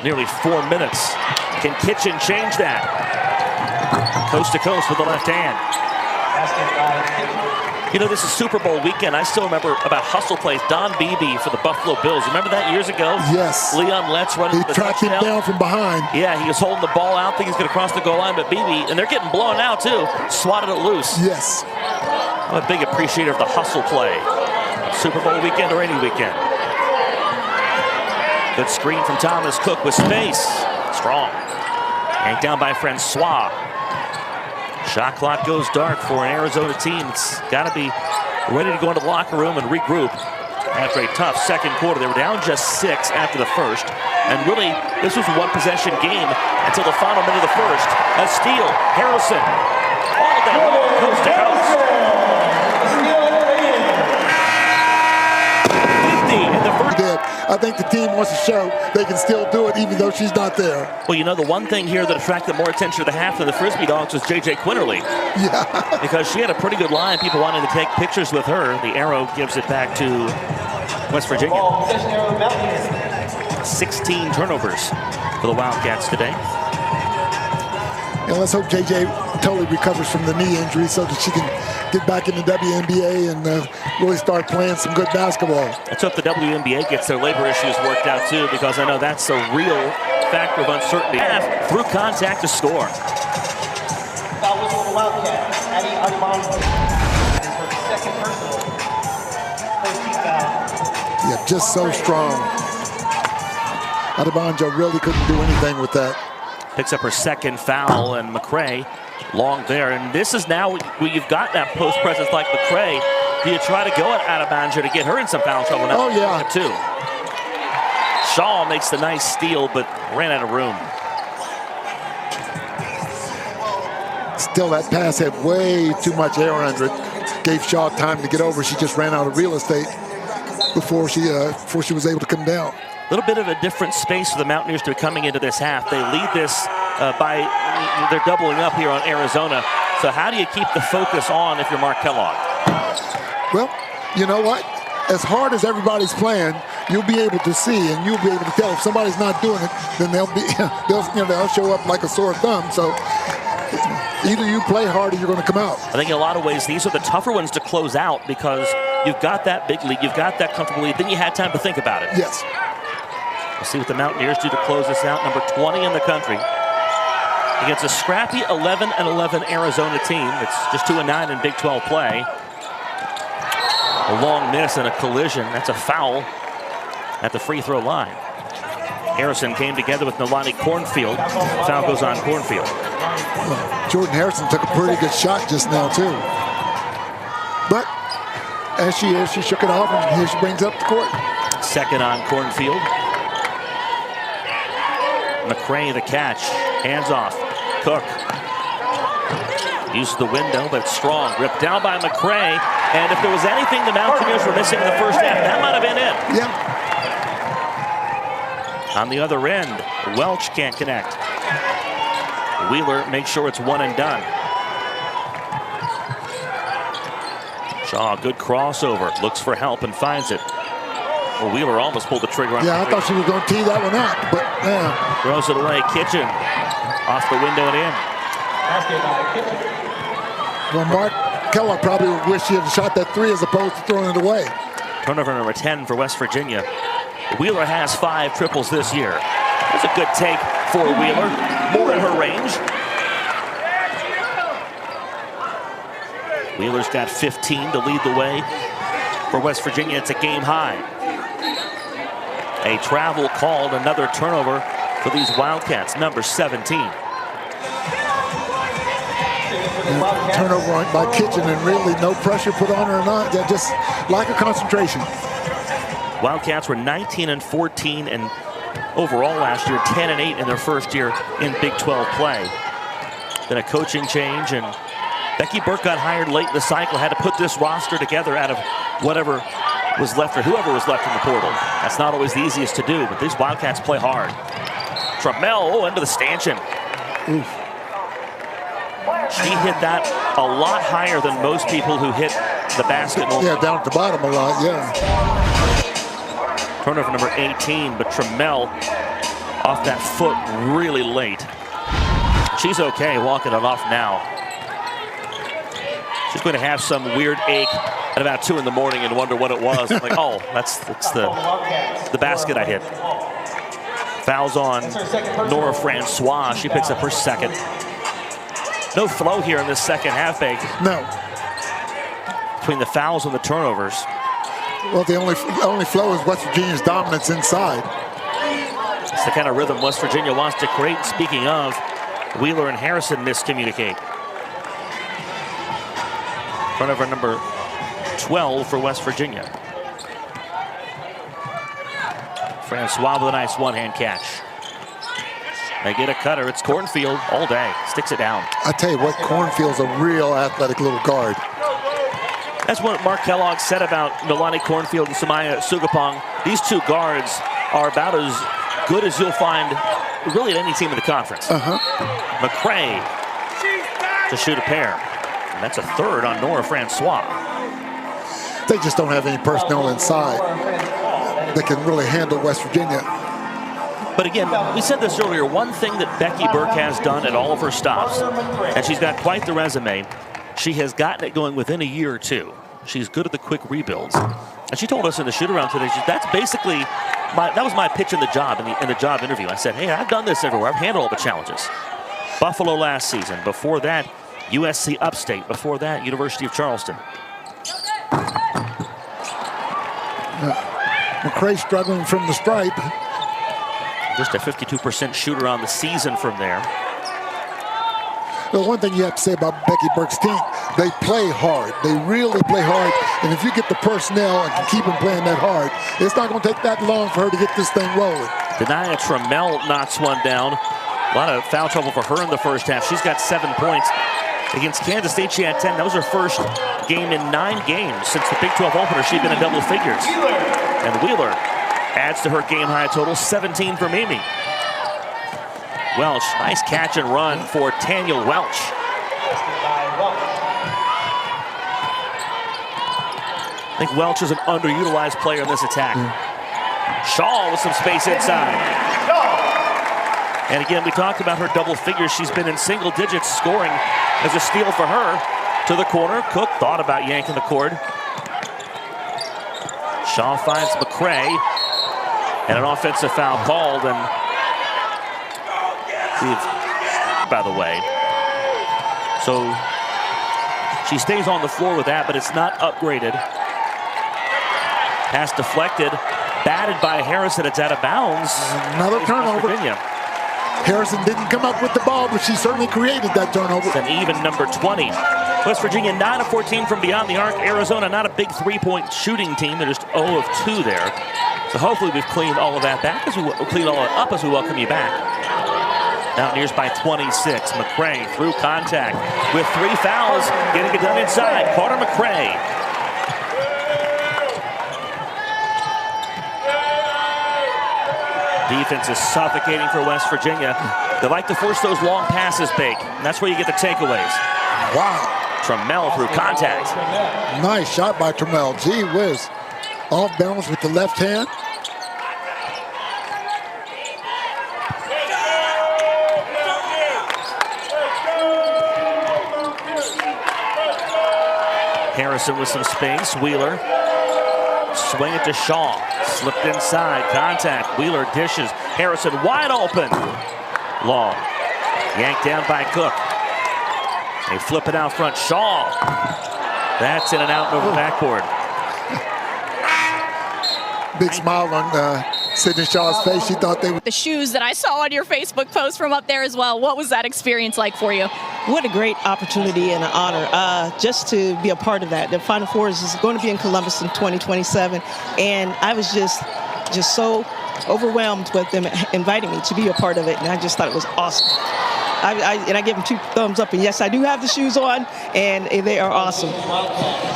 [SPEAKER 1] nearly 4 minutes. Can Kitchen change that? Coast to coast with the left hand. You know, this is Super Bowl weekend. I still remember about hustle plays. Don Beebe for the Buffalo Bills. Remember that years ago?
[SPEAKER 2] Yes.
[SPEAKER 1] Leon Letts running
[SPEAKER 2] He
[SPEAKER 1] the
[SPEAKER 2] tracked him down from behind.
[SPEAKER 1] Yeah, he was holding the ball out, thinking he's going to cross the goal line, but Beebe, and they're getting blown out too, swatted it loose.
[SPEAKER 2] Yes.
[SPEAKER 1] I'm a big appreciator of the hustle play. Super Bowl weekend or any weekend. Good screen from Thomas Cook with space. Strong. Yanked down by Francois. Shot clock goes dark for an Arizona team. It's got to be ready to go into the locker room and regroup after a tough second quarter. They were down just 6 after the first. And really, this was a one-possession game until the final minute of the first. A steal, Harrison. All day long, coast to coast. 50 in the first.
[SPEAKER 2] I think the team wants to show they can still do it even though she's not there.
[SPEAKER 1] Well, you know, the one thing here that attracted more attention to the half than the Frisbee Dogs was J.J. Quinterly.
[SPEAKER 2] Yeah.
[SPEAKER 1] Because she had a pretty good line. People wanting to take pictures with her. The arrow gives it back to West Virginia. 16 turnovers for the Wildcats today.
[SPEAKER 2] And let's hope J.J. totally recovers from the knee injury so that she can get back in the WNBA and really start playing some good basketball.
[SPEAKER 1] Let's hope the WNBA gets their labor issues worked out too, because I know that's a real factor of uncertainty. Through contact to score.
[SPEAKER 2] Yeah, just so strong. Adebanjo really couldn't do anything with that.
[SPEAKER 1] Picks up her second foul, and McCray long there. And this is now where you've got that post presence like McCray. Do you try to go at Adebanjo to get her in some foul trouble now?
[SPEAKER 2] Oh, yeah.
[SPEAKER 1] Too. Shaw makes the nice steal, but ran out of room.
[SPEAKER 2] Still, that pass had way too much air under it. Gave Shaw time to get over. She just ran out of real estate before she was able to come down.
[SPEAKER 1] A little bit of a different space for the Mountaineers to be coming into this half. They lead this they're doubling up here on Arizona. So how do you keep the focus on if you're Mark Kellogg?
[SPEAKER 2] Well, you know what? As hard as everybody's playing, you'll be able to see and you'll be able to tell if somebody's not doing it, then they'll show up like a sore thumb. So either you play hard or you're going to come out.
[SPEAKER 1] I think in a lot of ways, these are the tougher ones to close out because you've got that big lead, you've got that comfortable lead, then you had time to think about it.
[SPEAKER 2] Yes.
[SPEAKER 1] We'll see what the Mountaineers do to close this out. Number 20 in the country against a scrappy 11-11 Arizona team. It's just 2-9 in Big 12 play. A long miss and a collision. That's a foul at the free throw line. Harrison came together with Nolani Cornfield. Foul goes on Cornfield.
[SPEAKER 2] Well, Jordan Harrison took a pretty good shot just now too. But as she is, she shook it off and here she brings up the court.
[SPEAKER 1] Second on Cornfield. McCray the catch. Hands off. Cook. Uses the window, but it's strong. Ripped down by McCray. And if there was anything the Mountaineers were missing in the first half, that might have been it.
[SPEAKER 2] Yeah.
[SPEAKER 1] On the other end, Welch can't connect. Wheeler makes sure it's one and done. Shaw, good crossover. Looks for help and finds it. Well, Wheeler almost pulled the trigger on.
[SPEAKER 2] Yeah, I thought she was going to tee that one up, but yeah.
[SPEAKER 1] Throws it away. Kitchen off the window and in.
[SPEAKER 2] Well, Mark Kellogg probably would wish he had shot that three as opposed to throwing it away.
[SPEAKER 1] Turnover number 10 for West Virginia. Wheeler has 5 triples this year. That's a good take for Wheeler. More in her range. Wheeler's got 15 to lead the way. For West Virginia, it's a game high. A travel called, another turnover for these Wildcats, number 17.
[SPEAKER 2] Turnover by Kitchen and really no pressure put on her or not. Just lack of concentration.
[SPEAKER 1] Wildcats were 19-14 and overall last year, 10-8 in their first year in Big 12 play. Then a coaching change, and Becky Burke got hired late in the cycle, had to put this roster together out of whatever was left or whoever was left in the portal. That's not always the easiest to do, but these Wildcats play hard. Trammell, into the stanchion.
[SPEAKER 2] Oof.
[SPEAKER 1] She hit that a lot higher than most people who hit the basket.
[SPEAKER 2] Yeah, down at the bottom a lot, yeah.
[SPEAKER 1] Turnover number 18, but Trammell off that foot really late. She's okay walking it off now. She's going to have some weird ache at about 2 in the morning and wonder what it was. I'm like, oh, that's the basket I hit. Fouls on Nora Francois. She picks up her second. No flow here in this second half, Bake.
[SPEAKER 2] No.
[SPEAKER 1] Between the fouls and the turnovers.
[SPEAKER 2] Well, the only flow is West Virginia's dominance inside.
[SPEAKER 1] It's the kind of rhythm West Virginia wants to create. Speaking of, Wheeler and Harrison miscommunicate. Turnover number 12 for West Virginia. Francois with a nice one-hand catch. They get a cutter. It's Cornfield all day. Sticks it down.
[SPEAKER 2] I tell you what, Cornfield's a real athletic little guard.
[SPEAKER 1] That's what Mark Kellogg said about Nolani Cornfield and Samaya Sugapong. These two guards are about as good as you'll find really at any team in the conference. McCray to shoot a pair. And that's a third on Nora Francois.
[SPEAKER 2] They just don't have any personnel inside that can really handle West Virginia.
[SPEAKER 1] But again, we said this earlier, one thing that Becky Burke has done at all of her stops, and she's got quite the resume, she has gotten it going within a year or two. She's good at the quick rebuilds. And she told us in the shoot-around today, that's basically, that was my pitch in the job, in the job interview. I said, hey, I've done this everywhere. I've handled all the challenges. Buffalo last season. Before that, USC Upstate. Before that, University of Charleston.
[SPEAKER 2] McCray struggling from the stripe.
[SPEAKER 1] Just a 52% shooter on the season from there.
[SPEAKER 2] The one thing you have to say about Becky Burke's team, they play hard. They really play hard. And if you get the personnel and can keep them playing that hard, it's not going to take that long for her to get this thing rolling.
[SPEAKER 1] Denia Trammell knocks one down. A lot of foul trouble for her in the first half. She's got 7 points. Against Kansas State, she had 10. That was her first game in 9 games since the Big 12 opener. She'd been in double figures. And Wheeler adds to her game-high total, 17 for Mimi. Welch, nice catch and run for Tanya Welch. I think Welch is an underutilized player in this attack. Shaw with some space inside. And again, we talked about her double figures. She's been in single digits scoring as a steal for her. To the corner, Cook thought about yanking the cord. Shaw finds McCray. And an offensive foul called, and by the way. So she stays on the floor with that, but it's not upgraded. Pass deflected, batted by Harrison. It's out of bounds.
[SPEAKER 2] Another turnover. Harrison didn't come up with the ball, but she certainly created that turnover.
[SPEAKER 1] It's an even number 20. West Virginia 9 of 14 from beyond the arc. Arizona not a big three-point shooting team. They're just 0 of 2 there. So hopefully we've cleaned all of that back as we clean all up as we welcome you back. Mountaineers by 26. McCray through contact with 3 fouls, getting it done inside. Carter McCray. Defense is suffocating for West Virginia. They like to force those long passes, Bake, and that's where you get the takeaways.
[SPEAKER 2] Wow.
[SPEAKER 1] Trammell through contact.
[SPEAKER 2] Nice shot by Trammell. Gee whiz. Off balance with the left hand.
[SPEAKER 1] Harrison with some space. Wheeler. Swing it to Shaw. Slipped inside. Contact. Wheeler dishes. Harrison wide open. Long. Yanked down by Cook. They flip it out front. Shaw. That's in and out over the backboard.
[SPEAKER 2] Big smile on Sydney Shaw's face. She thought they would.
[SPEAKER 3] The shoes that I saw on your Facebook post from up there as well. What was that experience like for you?
[SPEAKER 4] What a great opportunity and an honor just to be a part of that. The Final Four is going to be in Columbus in 2027, and I was just so overwhelmed with them inviting me to be a part of it, and I just thought it was awesome. I give them 2 thumbs up. And yes, I do have the shoes on, and they are awesome.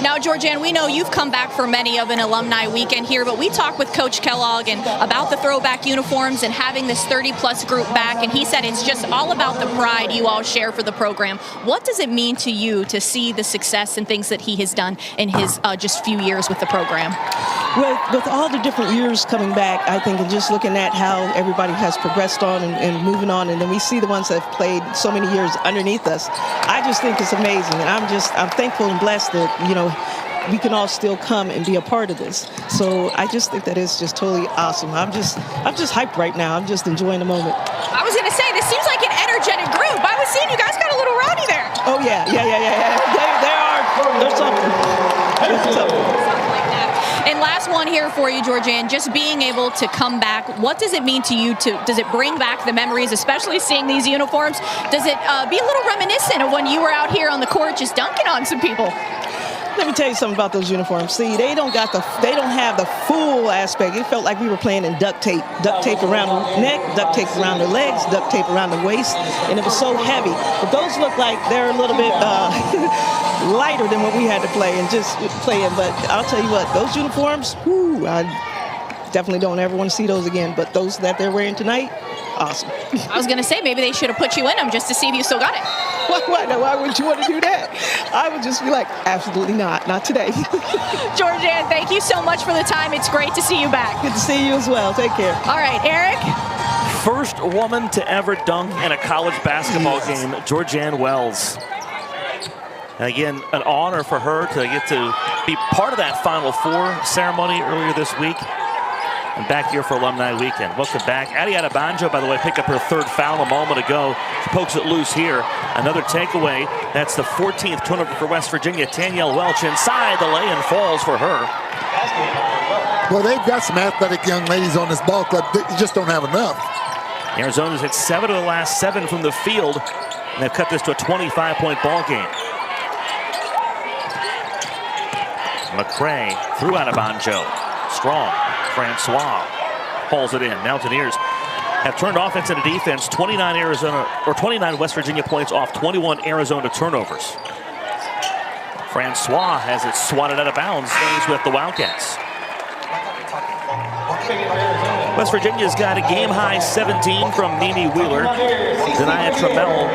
[SPEAKER 3] Now, Georgianne, we know you've come back for many of an alumni weekend here, but we talked with Coach Kellogg and about the throwback uniforms and having this 30-plus group back, and he said it's just all about the pride you all share for the program. What does it mean to you to see the success and things that he has done in his just few years with the program?
[SPEAKER 4] With all the different years coming back, I think, and just looking at how everybody has progressed on and moving on, and then we see the ones that have played so many years underneath us, I just think it's amazing. And I'm thankful and blessed that, you know, we can all still come and be a part of this. So I just think that it's just totally awesome. I'm just hyped right now. I'm just enjoying the moment.
[SPEAKER 3] I was going to say, this seems like an energetic group. I was seeing you guys got a little rowdy there.
[SPEAKER 4] Oh, yeah. There's something. There's something.
[SPEAKER 3] And last one here for you, Georgianne, just being able to come back, what does it mean to you? Does it bring back the memories, especially seeing these uniforms? Does it be a little reminiscent of when you were out here on the court just dunking on some people?
[SPEAKER 4] Let me tell you something about those uniforms. See, they don't have the full aspect. It felt like we were playing in duct tape around the neck, duct tape around the legs, duct tape around the waist, and it was so heavy. But those look like they're a little bit lighter than what we had to play and just play in. But I'll tell you what, those uniforms, whoo, I definitely don't ever want to see those again. But those that they're wearing tonight, awesome.
[SPEAKER 3] I was going to say, maybe they should have put you in them just to see if you still got it.
[SPEAKER 4] Why would you want to do that? I would just be like, absolutely not today.
[SPEAKER 3] Georgianne, thank you so much for the time. It's great to see you back.
[SPEAKER 4] Good to see you as well. Take care.
[SPEAKER 3] All right, Eric.
[SPEAKER 1] First woman to ever dunk in a college basketball game, Georgianne Wells. And again, an honor for her to get to be part of that Final Four ceremony earlier this week. And back here for Alumni Weekend. Welcome back. Adi Adabanjo, by the way, picked up her 3rd foul a moment ago. She pokes it loose here. Another takeaway. That's the 14th turnover for West Virginia. Tanyelle Welch inside. The lay-in falls for her.
[SPEAKER 2] Well, they've got some athletic young ladies on this ball club. They just don't have enough.
[SPEAKER 1] Arizona's hit 7 of the last 7 from the field. And they've cut this to a 25-point ball game. McCray threw Adabanjo. Strong. Francois pulls it in. Mountaineers have turned offense into defense. 29 West Virginia points off 21 Arizona turnovers. Francois has it swatted out of bounds. Stays with the Wildcats. West Virginia's got a game-high 17 from Mimi Wheeler. Zanaya Trammell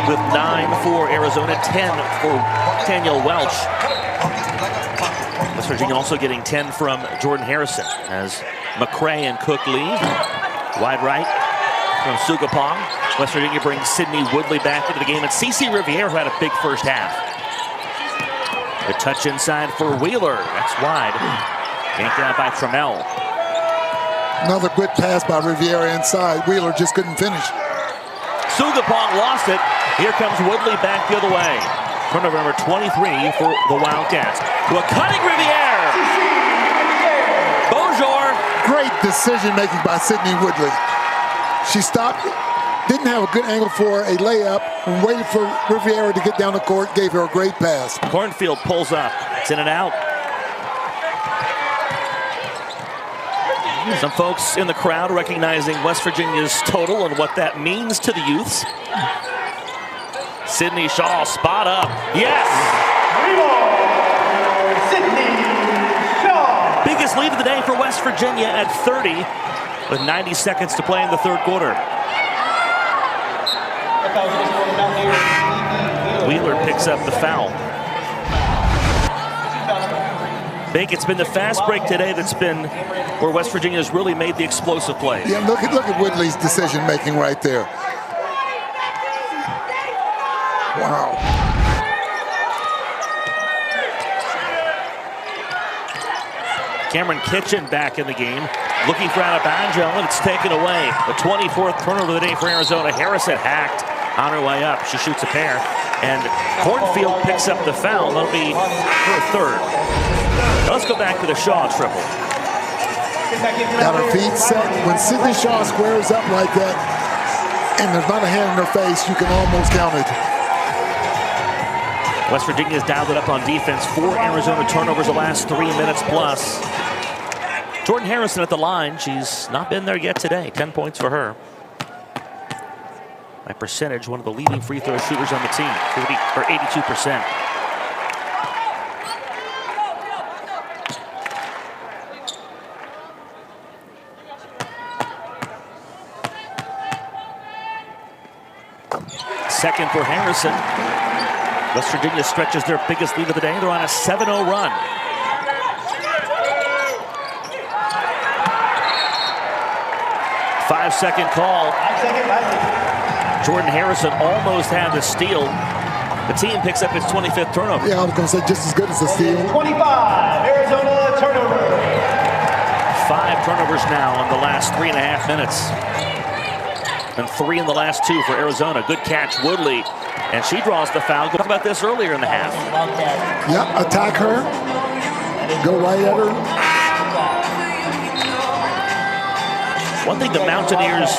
[SPEAKER 1] with 9 for Arizona, 10 for Tanyelle Welch. West Virginia also getting 10 from Jordan Harrison as McCray and Cook lead. Wide right from Sugapong. West Virginia brings Sydney Woodley back into the game. And Cece Riviere, who had a big first half. The touch inside for Wheeler. That's wide. Yanked out by Trammell.
[SPEAKER 2] Another good pass by Riviere inside. Wheeler just couldn't finish.
[SPEAKER 1] Sugapong lost it. Here comes Woodley back the other way. Turnover number 23 for the Wildcats. To a cutting Riviere. Bonjour.
[SPEAKER 2] Great decision making by Sydney Woodley. She stopped, didn't have a good angle for a layup, and waited for Riviere to get down the court, gave her a great pass.
[SPEAKER 1] Cornfield pulls up. It's in and out. Some folks in the crowd recognizing West Virginia's total and what that means to the youths. Sydney Shaw, spot up. Yes! Biggest lead of the day for West Virginia at 30 with 90 seconds to play in the 3rd quarter. Wheeler picks up the foul. Big, it's been the fast break today that's been where West Virginia's really made the explosive plays.
[SPEAKER 2] Yeah, look at Woodley's decision making right there. Wow.
[SPEAKER 1] Cameron Kitchen back in the game. Looking for Adabanjo, and it's taken away. The 24th turnover of the day for Arizona. Harrison hacked on her way up. She shoots a pair. And Cornfield picks up the foul. That'll be her 3rd. Now let's go back to the Shaw triple.
[SPEAKER 2] Got her feet set. When Sydney Shaw squares up like that, and there's not a hand in her face, you can almost count it.
[SPEAKER 1] West Virginia's dialed it up on defense. 4 Arizona turnovers the last 3 minutes plus. Jordan Harrison at the line. She's not been there yet today. 10 points for her. By percentage, one of the leading free throw shooters on the team, 82%. Second for Harrison. West Virginia stretches their biggest lead of the day. They're on a 7-0 run. Five-second call. Jordan Harrison almost had the steal. The team picks up its 25th turnover.
[SPEAKER 2] Yeah, I was going to say just as good as a steal.
[SPEAKER 5] 25, Arizona turnover.
[SPEAKER 1] 5 turnovers now in the last 3.5 minutes. And 3 in the last 2 for Arizona. Good catch, Woodley. And she draws the foul. Talk about this earlier in the half.
[SPEAKER 2] Yeah, attack her. Go right at her.
[SPEAKER 1] One thing the Mountaineers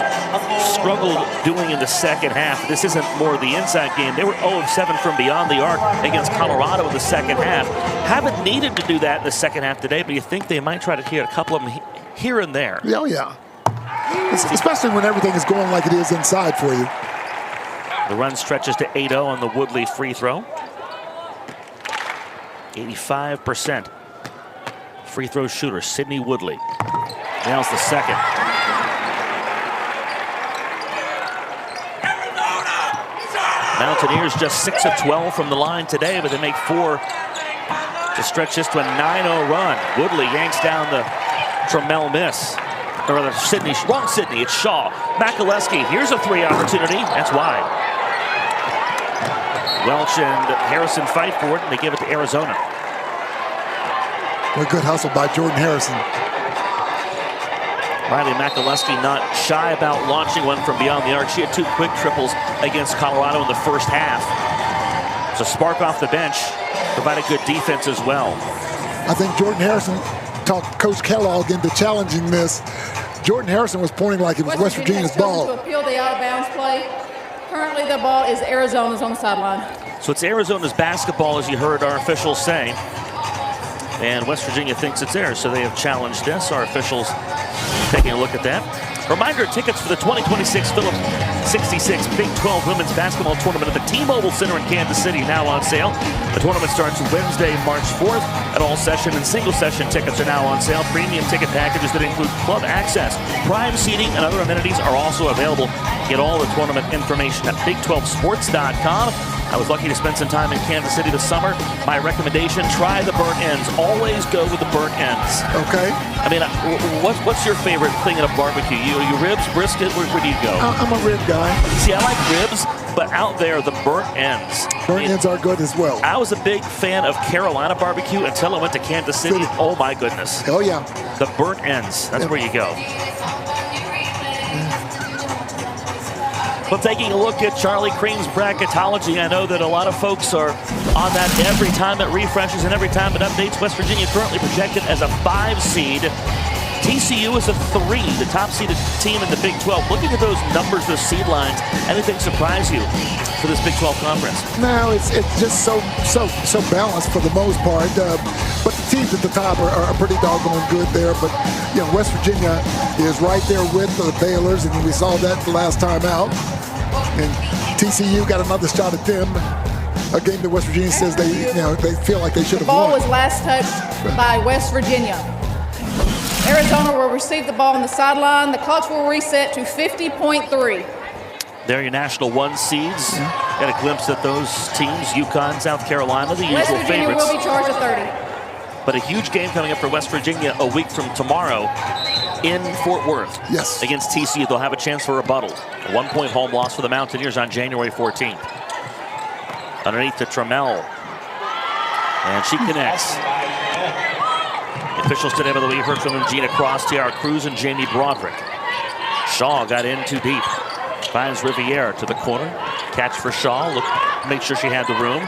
[SPEAKER 1] struggled doing in the second half, this isn't more the inside game. They were 0 of 7 from beyond the arc against Colorado in the second half. Haven't needed to do that in the second half today, but you think they might try to hit a couple of them here and there.
[SPEAKER 2] Yeah, oh yeah. Especially when everything is going like it is inside for you.
[SPEAKER 1] The run stretches to 8-0 on the Woodley free throw. 85% free throw shooter, Sydney Woodley. Nails the second. Mountaineers just 6 of 12 from the line today, but they make 4 to stretch this to a 9-0 run. Woodley yanks down the Trammell miss. Or rather, Sydney, wrong Sydney, it's Shaw. Makaleski, here's a 3 opportunity, that's wide. Welch and Harrison fight for it, and they give it to Arizona.
[SPEAKER 2] What a good hustle by Jordan Harrison.
[SPEAKER 1] Riley Makaleski not shy about launching one from beyond the arc. She had 2 quick triples against Colorado in the first half. So spark off the bench, provided good defense as well.
[SPEAKER 2] I think Jordan Harrison talked Coach Kellogg into challenging this. Jordan Harrison was pointing like it was West Virginia's ball.
[SPEAKER 6] To appeal the out-of-bounds play. Currently, the ball is Arizona's on the sideline.
[SPEAKER 1] So it's Arizona's basketball, as you heard our officials say. And West Virginia thinks it's theirs, so they have challenged this. Our officials taking a look at that. Reminder, tickets for the 2026 Phillips 66 Big 12 Women's Basketball Tournament at the T-Mobile Center in Kansas City now on sale. The tournament starts Wednesday, March 4th. At all session and single session tickets are now on sale. Premium ticket packages that include club access, prime seating, and other amenities are also available. Get all the tournament information at Big12Sports.com. I was lucky to spend some time in Kansas City this summer. My recommendation, try the burnt ends. Always go with the burnt ends.
[SPEAKER 2] Okay.
[SPEAKER 1] I mean, what's your favorite thing in a barbecue? You ribs, brisket, where do you go?
[SPEAKER 2] I'm a rib guy.
[SPEAKER 1] See, I like ribs, but out there, the burnt ends.
[SPEAKER 2] Burnt ends are good as well.
[SPEAKER 1] I was a big fan of Carolina barbecue until I went to Kansas City. Oh, my goodness.
[SPEAKER 2] Oh, yeah.
[SPEAKER 1] The burnt ends. That's where you go. Well, taking a look at Charlie Crean's bracketology, I know that a lot of folks are on that every time it refreshes and every time it updates. West Virginia currently projected as a 5 seed. TCU is a 3, the top seeded team in the Big 12. Looking at those numbers, those seed lines, anything surprise you for this Big 12 conference?
[SPEAKER 2] No, it's just so balanced for the most part. But the teams at the top are pretty doggone good there. But you know, West Virginia is right there with the Baylors, and we saw that the last time out. And TCU got another shot at them. A game that West Virginia says they feel like they should have won.
[SPEAKER 6] The ball was last touched by West Virginia. Arizona will receive the ball on the sideline. The clock will reset to 50.3.
[SPEAKER 1] There are your National 1 seeds. Got a glimpse at those teams, UConn, South Carolina, the
[SPEAKER 6] West
[SPEAKER 1] usual
[SPEAKER 6] Virginia
[SPEAKER 1] favorites.
[SPEAKER 6] will be charged at 30.
[SPEAKER 1] But a huge game coming up for West Virginia a week from tomorrow in Fort Worth.
[SPEAKER 2] Yes.
[SPEAKER 1] Against TCU, they'll have a chance for a rebuttal. A 1-point home loss for the Mountaineers on January 14th. Underneath to Trammell. And she connects. The officials today, by the way, you heard from them, Gina Cross, Tiara Cruz, and Jamie Broderick. Shaw got in too deep. Finds Riviere to the corner. Catch for Shaw. Make sure she had the room.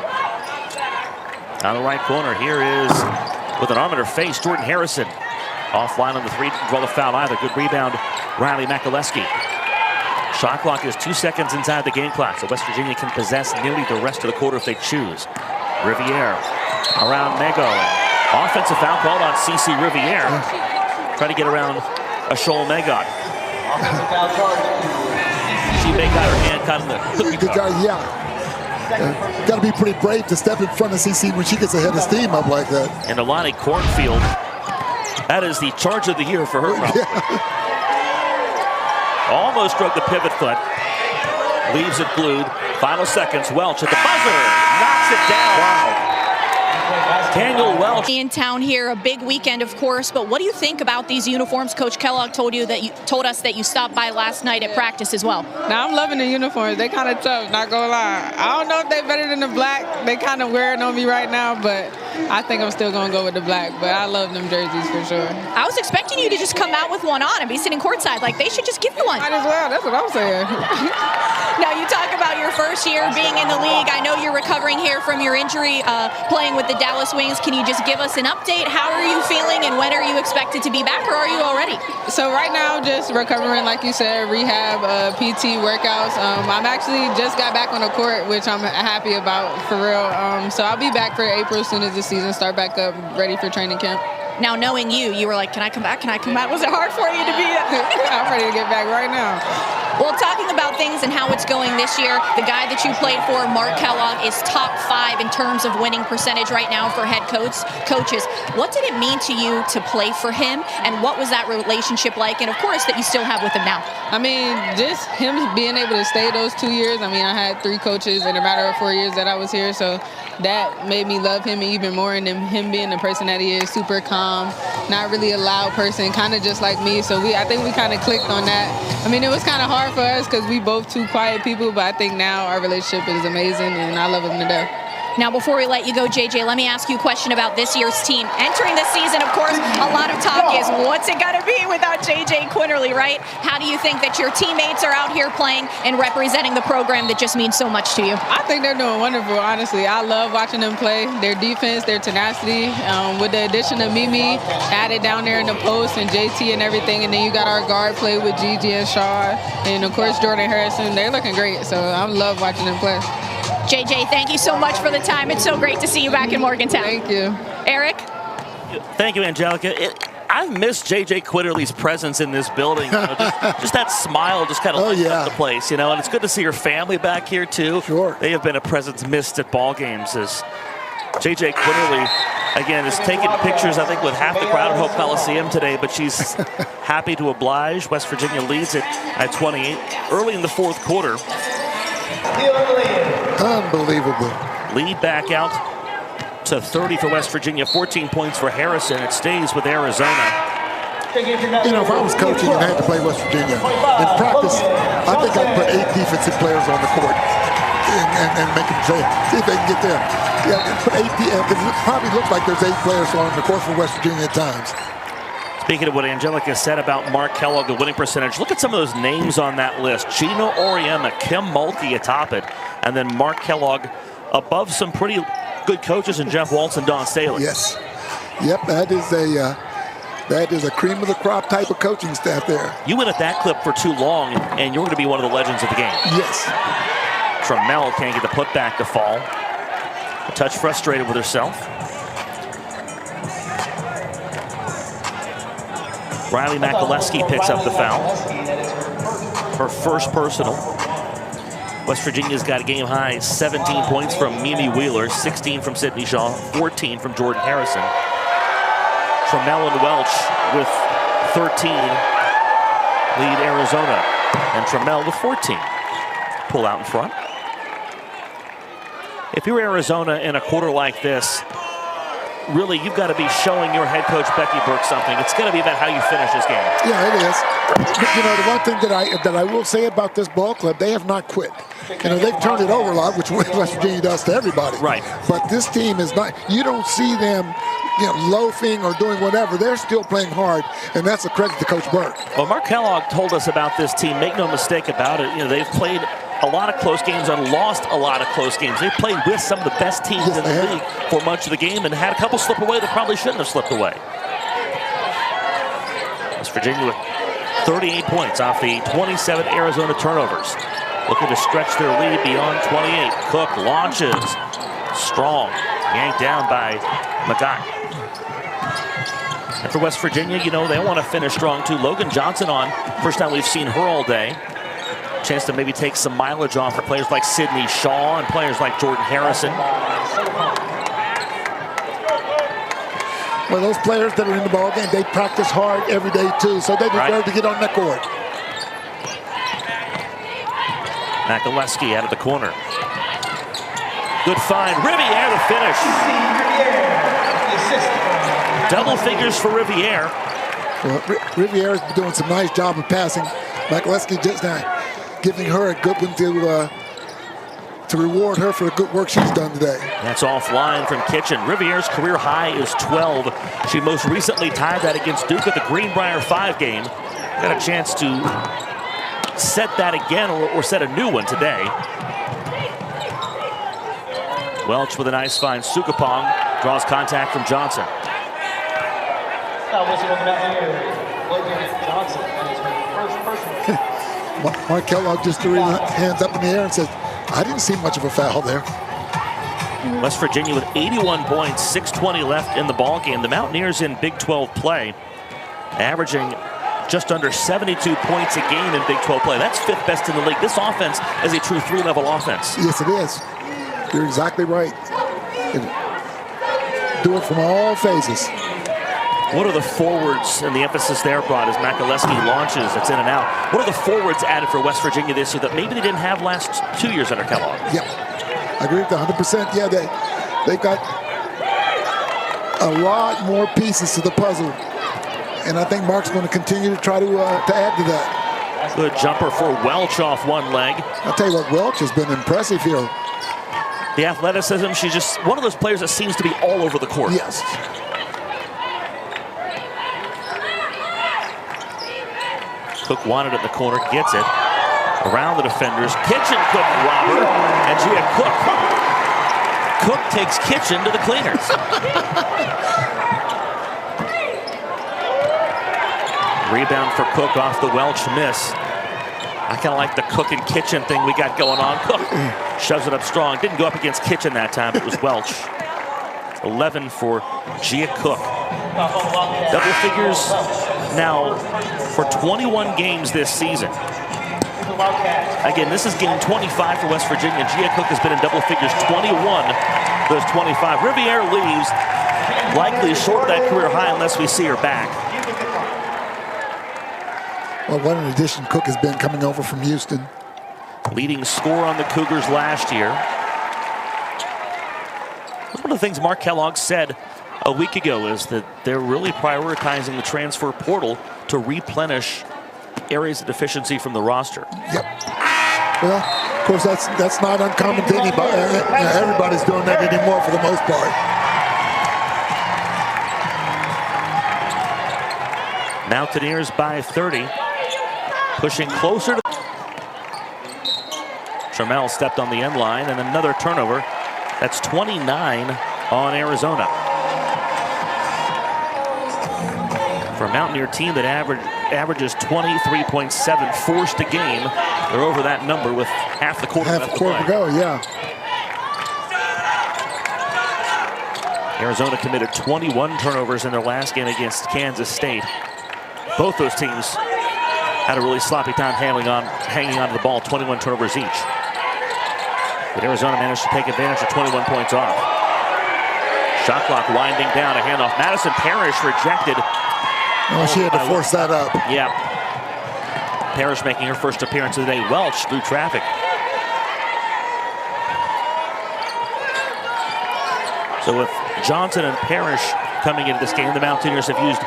[SPEAKER 1] On the right corner, here is, with an arm in her face, Jordan Harrison. Offline on the 3, didn't draw the foul either. Good rebound, Riley Makaleski. Shot clock is 2 seconds inside the game clock, so West Virginia can possess nearly the rest of the quarter if they choose. Riviere around Mego. Offensive foul called on CC Riviere. Try to get around Ashol Megot. she may got her hand caught in the cookie jar.
[SPEAKER 2] Yeah. Got to be pretty brave to step in front of CC when she gets ahead of steam up like that.
[SPEAKER 1] And Alani Cornfield, that is the charge of the year for her. Almost drug the pivot foot. Leaves it glued. Final seconds. Welch at the buzzer. Knocks it down. Wow. Daniel Welch.
[SPEAKER 3] In town here, a big weekend, of course, but what do you think about these uniforms? Coach Kellogg told us that you stopped by last night at practice as well.
[SPEAKER 7] Now, I'm loving the uniforms. They kind of tough, not gonna lie. I don't know if they're better than the black. They kind of wearing on me right now, but I think I'm still gonna go with the black. But I love them jerseys for sure.
[SPEAKER 3] I was expecting you to just come out with one on and be sitting courtside. Like, they should just give you one.
[SPEAKER 7] Might as well. That's what I'm saying.
[SPEAKER 3] Now, you talk about your first year being in the league. I know you're recovering here from your injury, playing with the Dallas Wings. Can you just give us an update? How are you feeling, and when are you expected to be back, or are you already?
[SPEAKER 7] So right now, just recovering, like you said, rehab, PT workouts. I'm actually just got back on the court, which I'm happy about, for real. So I'll be back for April as soon as the season start back up, ready for training camp.
[SPEAKER 3] Now, knowing you were like, can I come back? Can I come back? Was it hard for you to be
[SPEAKER 7] I'm ready to get back right now.
[SPEAKER 3] Well, talking about things and how it's going this year, the guy that you played for, Mark Kellogg, is top 5 in terms of winning percentage right now for head coaches. What did it mean to you to play for him, and what was that relationship like, and of course that you still have with him now?
[SPEAKER 7] I mean, just him being able to stay those 2 years. I mean, I had 3 coaches in a matter of 4 years that I was here, so that made me love him even more, and then him being the person that he is, super calm, not really a loud person, kind of just like me. So I think we kind of clicked on that. I mean, it was kind of hard for us because we both 2 quiet people, but I think now our relationship is amazing, and I love him to death.
[SPEAKER 3] Now, before we let you go, JJ, let me ask you a question about this year's team. Entering the season, of course, a lot of talk is, what's it going to be without JJ Quinterly, right? How do you think that your teammates are out here playing and representing the program that just means so much to you?
[SPEAKER 7] I think they're doing wonderful, honestly. I love watching them play. Their defense, their tenacity. With the addition of Mimi added down there in the post and JT and everything, and then you got our guard play with Gigi and Shaw, and, of course, Jordan Harrison. They're looking great, so I love watching them play.
[SPEAKER 3] JJ, thank you so much for the time. It's so great to see you back in Morgantown.
[SPEAKER 7] Thank you.
[SPEAKER 3] Eric?
[SPEAKER 1] Thank you, Angelica. I've missed JJ Quinterly's presence in this building. Just that smile just kind of lights up the place, and it's good to see your family back here, too.
[SPEAKER 2] Sure.
[SPEAKER 1] They have been a presence missed at ball games as JJ Quinterly, again, is taking pictures, I think, with half the crowd at Hope Coliseum today, but she's happy to oblige. West Virginia leads it at 28 early in the 4th quarter.
[SPEAKER 2] Unbelievable.
[SPEAKER 1] Lead back out to 30 for West Virginia, 14 points for Harrison. It stays with Arizona.
[SPEAKER 2] If I was coaching and had to play West Virginia, in practice, I think I'd put 8 defensive players on the court and make them see if they can get there. Yeah, put 8 because it probably looks like there's 8 players on the court for West Virginia at times.
[SPEAKER 1] Speaking of what Angelica said about Mark Kellogg, the winning percentage, look at some of those names on that list. Gino Oriema, Kim Mulkey atop it, and then Mark Kellogg above some pretty good coaches in Jeff Waltz and Don Staley.
[SPEAKER 2] Yes. Yep, that is a cream of the crop type of coaching staff there.
[SPEAKER 1] You went at that clip for too long, and you're going to be one of the legends of the game.
[SPEAKER 2] Yes.
[SPEAKER 1] Trammell can't get the putback to fall. A touch frustrated with herself. Riley Makalewski picks up the foul. Her first personal. West Virginia's got a game high 17 points from Mimi Wheeler, 16 from Sydney Shaw, 14 from Jordan Harrison. Trammell and Welch with 13 lead Arizona, and Trammell with 14. Pull out in front. If you're Arizona in a quarter like this, really, you've got to be showing your head coach, Becky Burke, something. It's going to be about how you finish this game.
[SPEAKER 2] Yeah, it is. But, the one thing that I will say about this ball club, they have not quit. They've turned it over a lot, which West Virginia does to everybody.
[SPEAKER 1] Right.
[SPEAKER 2] But this team is not, you don't see them, loafing or doing whatever. They're still playing hard, and that's a credit to Coach Burke.
[SPEAKER 1] Well, Mark Kellogg told us about this team. Make no mistake about it. They've played a lot of close games and lost a lot of close games. They played with some of the best teams in the league for much of the game and had a couple slip away that probably shouldn't have slipped away. West Virginia with 38 points off the 27 Arizona turnovers. Looking to stretch their lead beyond 28. Cook launches. Strong. Yanked down by McGott. And for West Virginia, they want to finish strong too. Logan Johnson on. First time we've seen her all day. Chance to maybe take some mileage off for players like Sidney Shaw and players like Jordan Harrison.
[SPEAKER 2] Well, those players that are in the ball game, they practice hard every day too, so they deserve to get on that court.
[SPEAKER 1] Makaleski out of the corner. Good find. Riviere the finish. Double figures for Riviere.
[SPEAKER 2] Well, Riviere's been doing some nice job of passing. Makaleski just giving her a good one to reward her for the good work she's done today.
[SPEAKER 1] That's offline from Kitchen. Riviere's career high is 12. She most recently tied that against Duke at the Greenbrier 5 game. Got a chance to set that again or set a new one today. Welch with a nice find. Sukapong draws contact from Johnson.
[SPEAKER 2] Mark Kellogg just threw his hands up in the air and said, I didn't see much of a foul there.
[SPEAKER 1] West Virginia with 81 points, 6:20 left in the ball game. The Mountaineers in Big 12 play, averaging just under 72 points a game in Big 12 play. That's 5th best in the league. This offense is a true 3-level offense.
[SPEAKER 2] Yes, it is. You're exactly right. Do it from all phases.
[SPEAKER 1] What are the forwards, and the emphasis there brought as Makaleski launches, it's in and out. What are the forwards added for West Virginia this year that maybe they didn't have last 2 years under Kellogg?
[SPEAKER 2] Yep, I agree with 100%. Yeah, they've got a lot more pieces to the puzzle. And I think Mark's going to continue to try to add to that.
[SPEAKER 1] Good jumper for Welch off one leg.
[SPEAKER 2] I'll tell you what, Welch has been impressive here.
[SPEAKER 1] The athleticism, she's just one of those players that seems to be all over the court.
[SPEAKER 2] Yes.
[SPEAKER 1] Cook wanted it in the corner, gets it. Around the defenders, Kitchen couldn't rob her, and Gia Cook takes Kitchen to the cleaners. Rebound for Cook off the Welch miss. I kind of like the Cook and Kitchen thing we got going on. Cook shoves it up strong. Didn't go up against Kitchen that time. It was Welch. 11 for Gia Cook. Double figures now for 21 games this season. Again, this is game 25 for West Virginia. Gia Cook has been in double figures 21, those 25. Riviere leaves, likely short of that career high unless we see her back.
[SPEAKER 2] Well, what an addition Cook has been coming over from Houston.
[SPEAKER 1] Leading scorer on the Cougars last year. One of the things Mark Kellogg said a week ago is that they're really prioritizing the transfer portal to replenish areas of deficiency from the roster.
[SPEAKER 2] Yep. Well, of course, that's not uncommon to anybody. Everybody's doing that anymore for the most part.
[SPEAKER 1] Mountaineers by 30. Pushing closer to... Trammell stepped on the end line, and another turnover. That's 29 on Arizona. For a Mountaineer team that averages 23.7 forced a game, they're over that number with half the quarter left to play.
[SPEAKER 2] Half the quarter to go, yeah.
[SPEAKER 1] Arizona committed 21 turnovers in their last game against Kansas State. Both those teams had a really sloppy time hanging on to the ball, 21 turnovers each. But Arizona managed to take advantage of 21 points off. Shot clock winding down, a handoff. Madison Parrish rejected.
[SPEAKER 2] Oh, she had to force that up.
[SPEAKER 1] Yeah. Parrish making her first appearance of the day. Welch through traffic. So with Johnson and Parrish coming into this game, the Mountaineers have used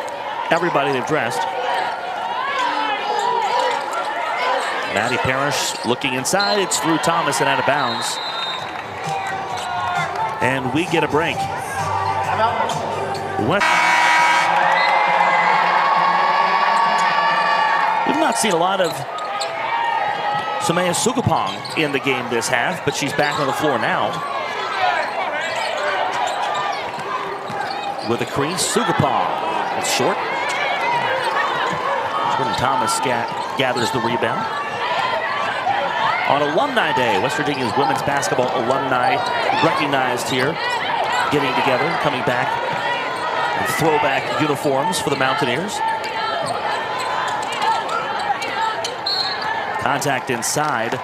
[SPEAKER 1] everybody they've dressed. Maddie Parrish looking inside. It's through Thomas and out of bounds. And we get a break. We've not seen a lot of Samaya Sukapong in the game this half, but she's back on the floor now. With a crease, Sukapong. It's short. Jordan Thomas gathers the rebound. On Alumni Day, West Virginia's women's basketball alumni recognized here, getting together, coming back in throwback uniforms for the Mountaineers. Contact inside,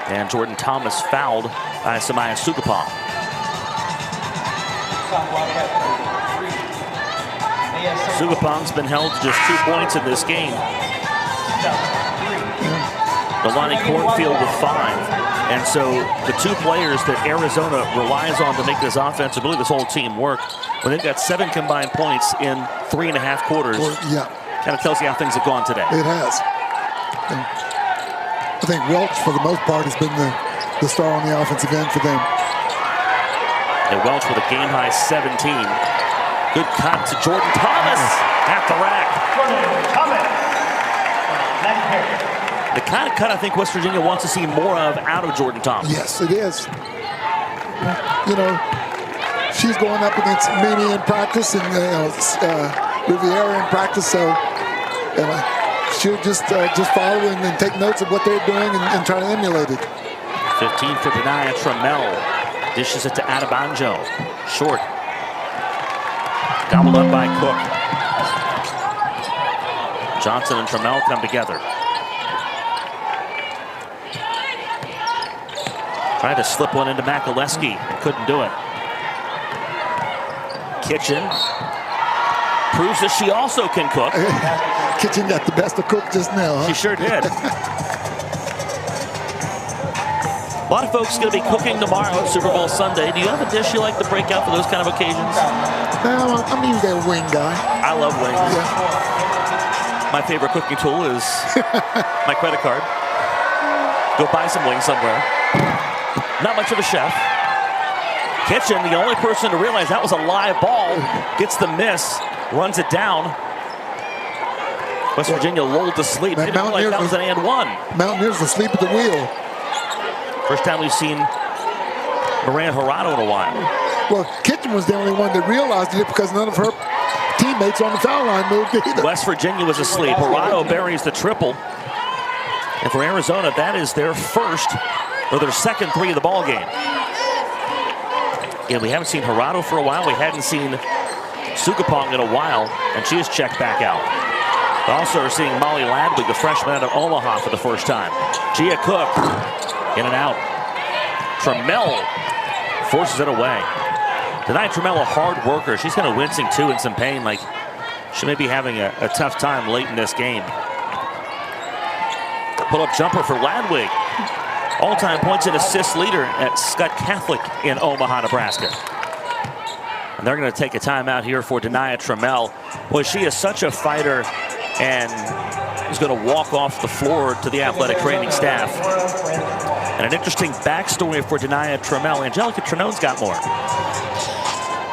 [SPEAKER 1] and Jordan Thomas fouled by Samaya Sugapong. Sugapong's been held to just 2 points in this game. Nolani Cornfield with 5. And so the 2 players that Arizona relies on to make this offense, really this whole team work, when they've got 7 combined points in 3.5 quarters, kind of tells you how things have gone today.
[SPEAKER 2] It has. And I think Welch, for the most part, has been the star on the offensive end for them.
[SPEAKER 1] And Welch with a game-high 17. Good cut to Jordan Thomas at the rack. The kind of cut I think West Virginia wants to see more of out of Jordan Thomas.
[SPEAKER 2] Yes, it is. You know, she's going up against Mimi in practice and Riviera in practice, so she'll just follow and take notes of what they're doing and try to emulate it.
[SPEAKER 1] 15 for Denia Trammell. Dishes it to Adebanjo. Short. Gobbled up by Cook. Johnson and Trammell come together. Tried to slip one into Makaleski. Couldn't do it. Kitchen proves that she also can cook.
[SPEAKER 2] Kitchen got the best of Cook just now, huh?
[SPEAKER 1] She sure did. A lot of folks going to be cooking tomorrow at Super Bowl Sunday. Do you have a dish you like to break out for those kind of occasions?
[SPEAKER 2] I'm usually a wing guy.
[SPEAKER 1] I love wings.
[SPEAKER 2] Yeah.
[SPEAKER 1] My favorite cooking tool is my credit card. Go buy some wings somewhere. Not much of a chef. Kitchen, the only person to realize that was a live ball, gets the miss, runs it down. West Virginia lulled to sleep. Didn't feel like that was an and one.
[SPEAKER 2] Mountaineers asleep at the wheel.
[SPEAKER 1] First time we've seen Moran Jurado in a while.
[SPEAKER 2] Well, Kitchen was the only one that realized it because none of her teammates on the foul line moved either.
[SPEAKER 1] West Virginia was asleep. Jurado buries the triple. And for Arizona, that is their first or their second 3 of the ball game. Again, we haven't seen Jurado for a while. We hadn't seen Sugapong in a while, and she has checked back out. We also are seeing Molly Ladwig, the freshman out of Omaha, for the first time. Gia Cook, in and out. Trammell forces it away. Denia Trammell, a hard worker. She's kind of wincing too in some pain, like she may be having a tough time late in this game. Pull-up jumper for Ladwig. All-time points and assists leader at Scott Catholic in Omaha, Nebraska. And they're going to take a timeout here for Denia Trammell. Boy, she is such a fighter and is going to walk off the floor to the athletic training staff. And an interesting backstory for Denia Trammell. Angelica Trinone's got more.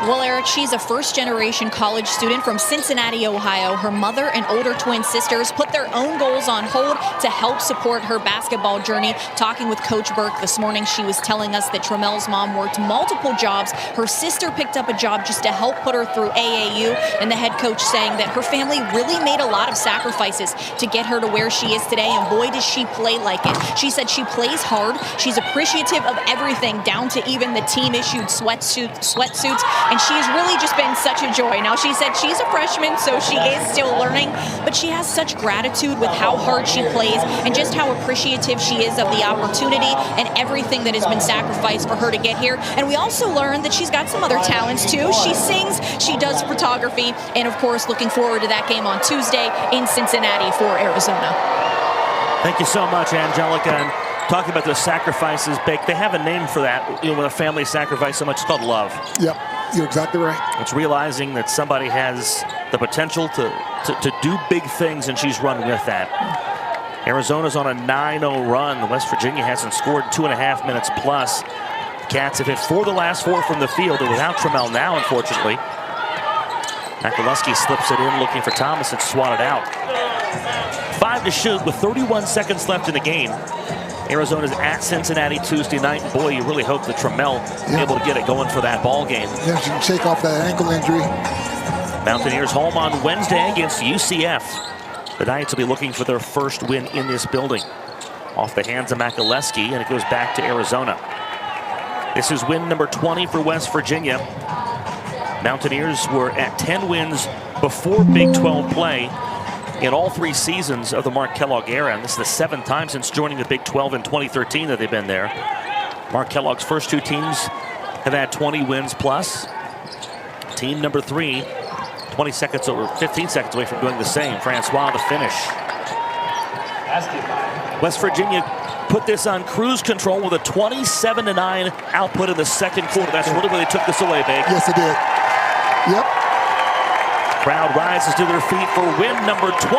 [SPEAKER 3] Well, Eric, she's a first-generation college student from Cincinnati, Ohio. Her mother and older twin sisters put their own goals on hold to help support her basketball journey. Talking with Coach Burke this morning, she was telling us that Trammell's mom worked multiple jobs. Her sister picked up a job just to help put her through AAU, and the head coach saying that her family really made a lot of sacrifices to get her to where she is today, and boy, does she play like it. She said she plays hard. She's appreciative of everything, down to even the team-issued sweatsuits. And she's really just been such a joy. Now, she said she's a freshman, so she is still learning, but she has such gratitude with how hard she plays and just how appreciative she is of the opportunity and everything that has been sacrificed for her to get here. And we also learned that she's got some other talents, too. She sings, she does photography, and, of course, looking forward to that game on Tuesday in Cincinnati for Arizona.
[SPEAKER 1] Thank you so much, Angelica. And talking about those sacrifices, they have a name for that. You know, when a family sacrifices so much, it's called love.
[SPEAKER 2] Yep. You're exactly right.
[SPEAKER 1] It's realizing that somebody has the potential to do big things, and she's run with that. Arizona's on a 9-0 run. West Virginia hasn't scored 2.5 minutes plus. Cats have hit 4 of the last 4 from the field, and without Trammell now, unfortunately. Makaleski slips it in, looking for Thomas, and swatted out. 5 to shoot with 31 seconds left in the game. Arizona's at Cincinnati Tuesday night. Boy, you really hope that Trammell is able to get it going for that ball game.
[SPEAKER 2] Yeah, she can shake off that ankle injury.
[SPEAKER 1] Mountaineers home on Wednesday against UCF. The Knights will be looking for their first win in this building. Off the hands of Makaleski, and it goes back to Arizona. This is win number 20 for West Virginia. Mountaineers were at 10 wins before Big 12 play. in all 3 seasons of the Mark Kellogg era. And this is the 7th time since joining the Big 12 in 2013 that they've been there. Mark Kellogg's first 2 teams have had 20 wins plus. Team number 3, 15 seconds away from doing the same. Francois, the finish. West Virginia put this on cruise control with a 27-9 output in the second quarter. That's really where they took this away, Big.
[SPEAKER 2] Yes, it did. Yep.
[SPEAKER 1] Crowd rises to their feet for win number 20.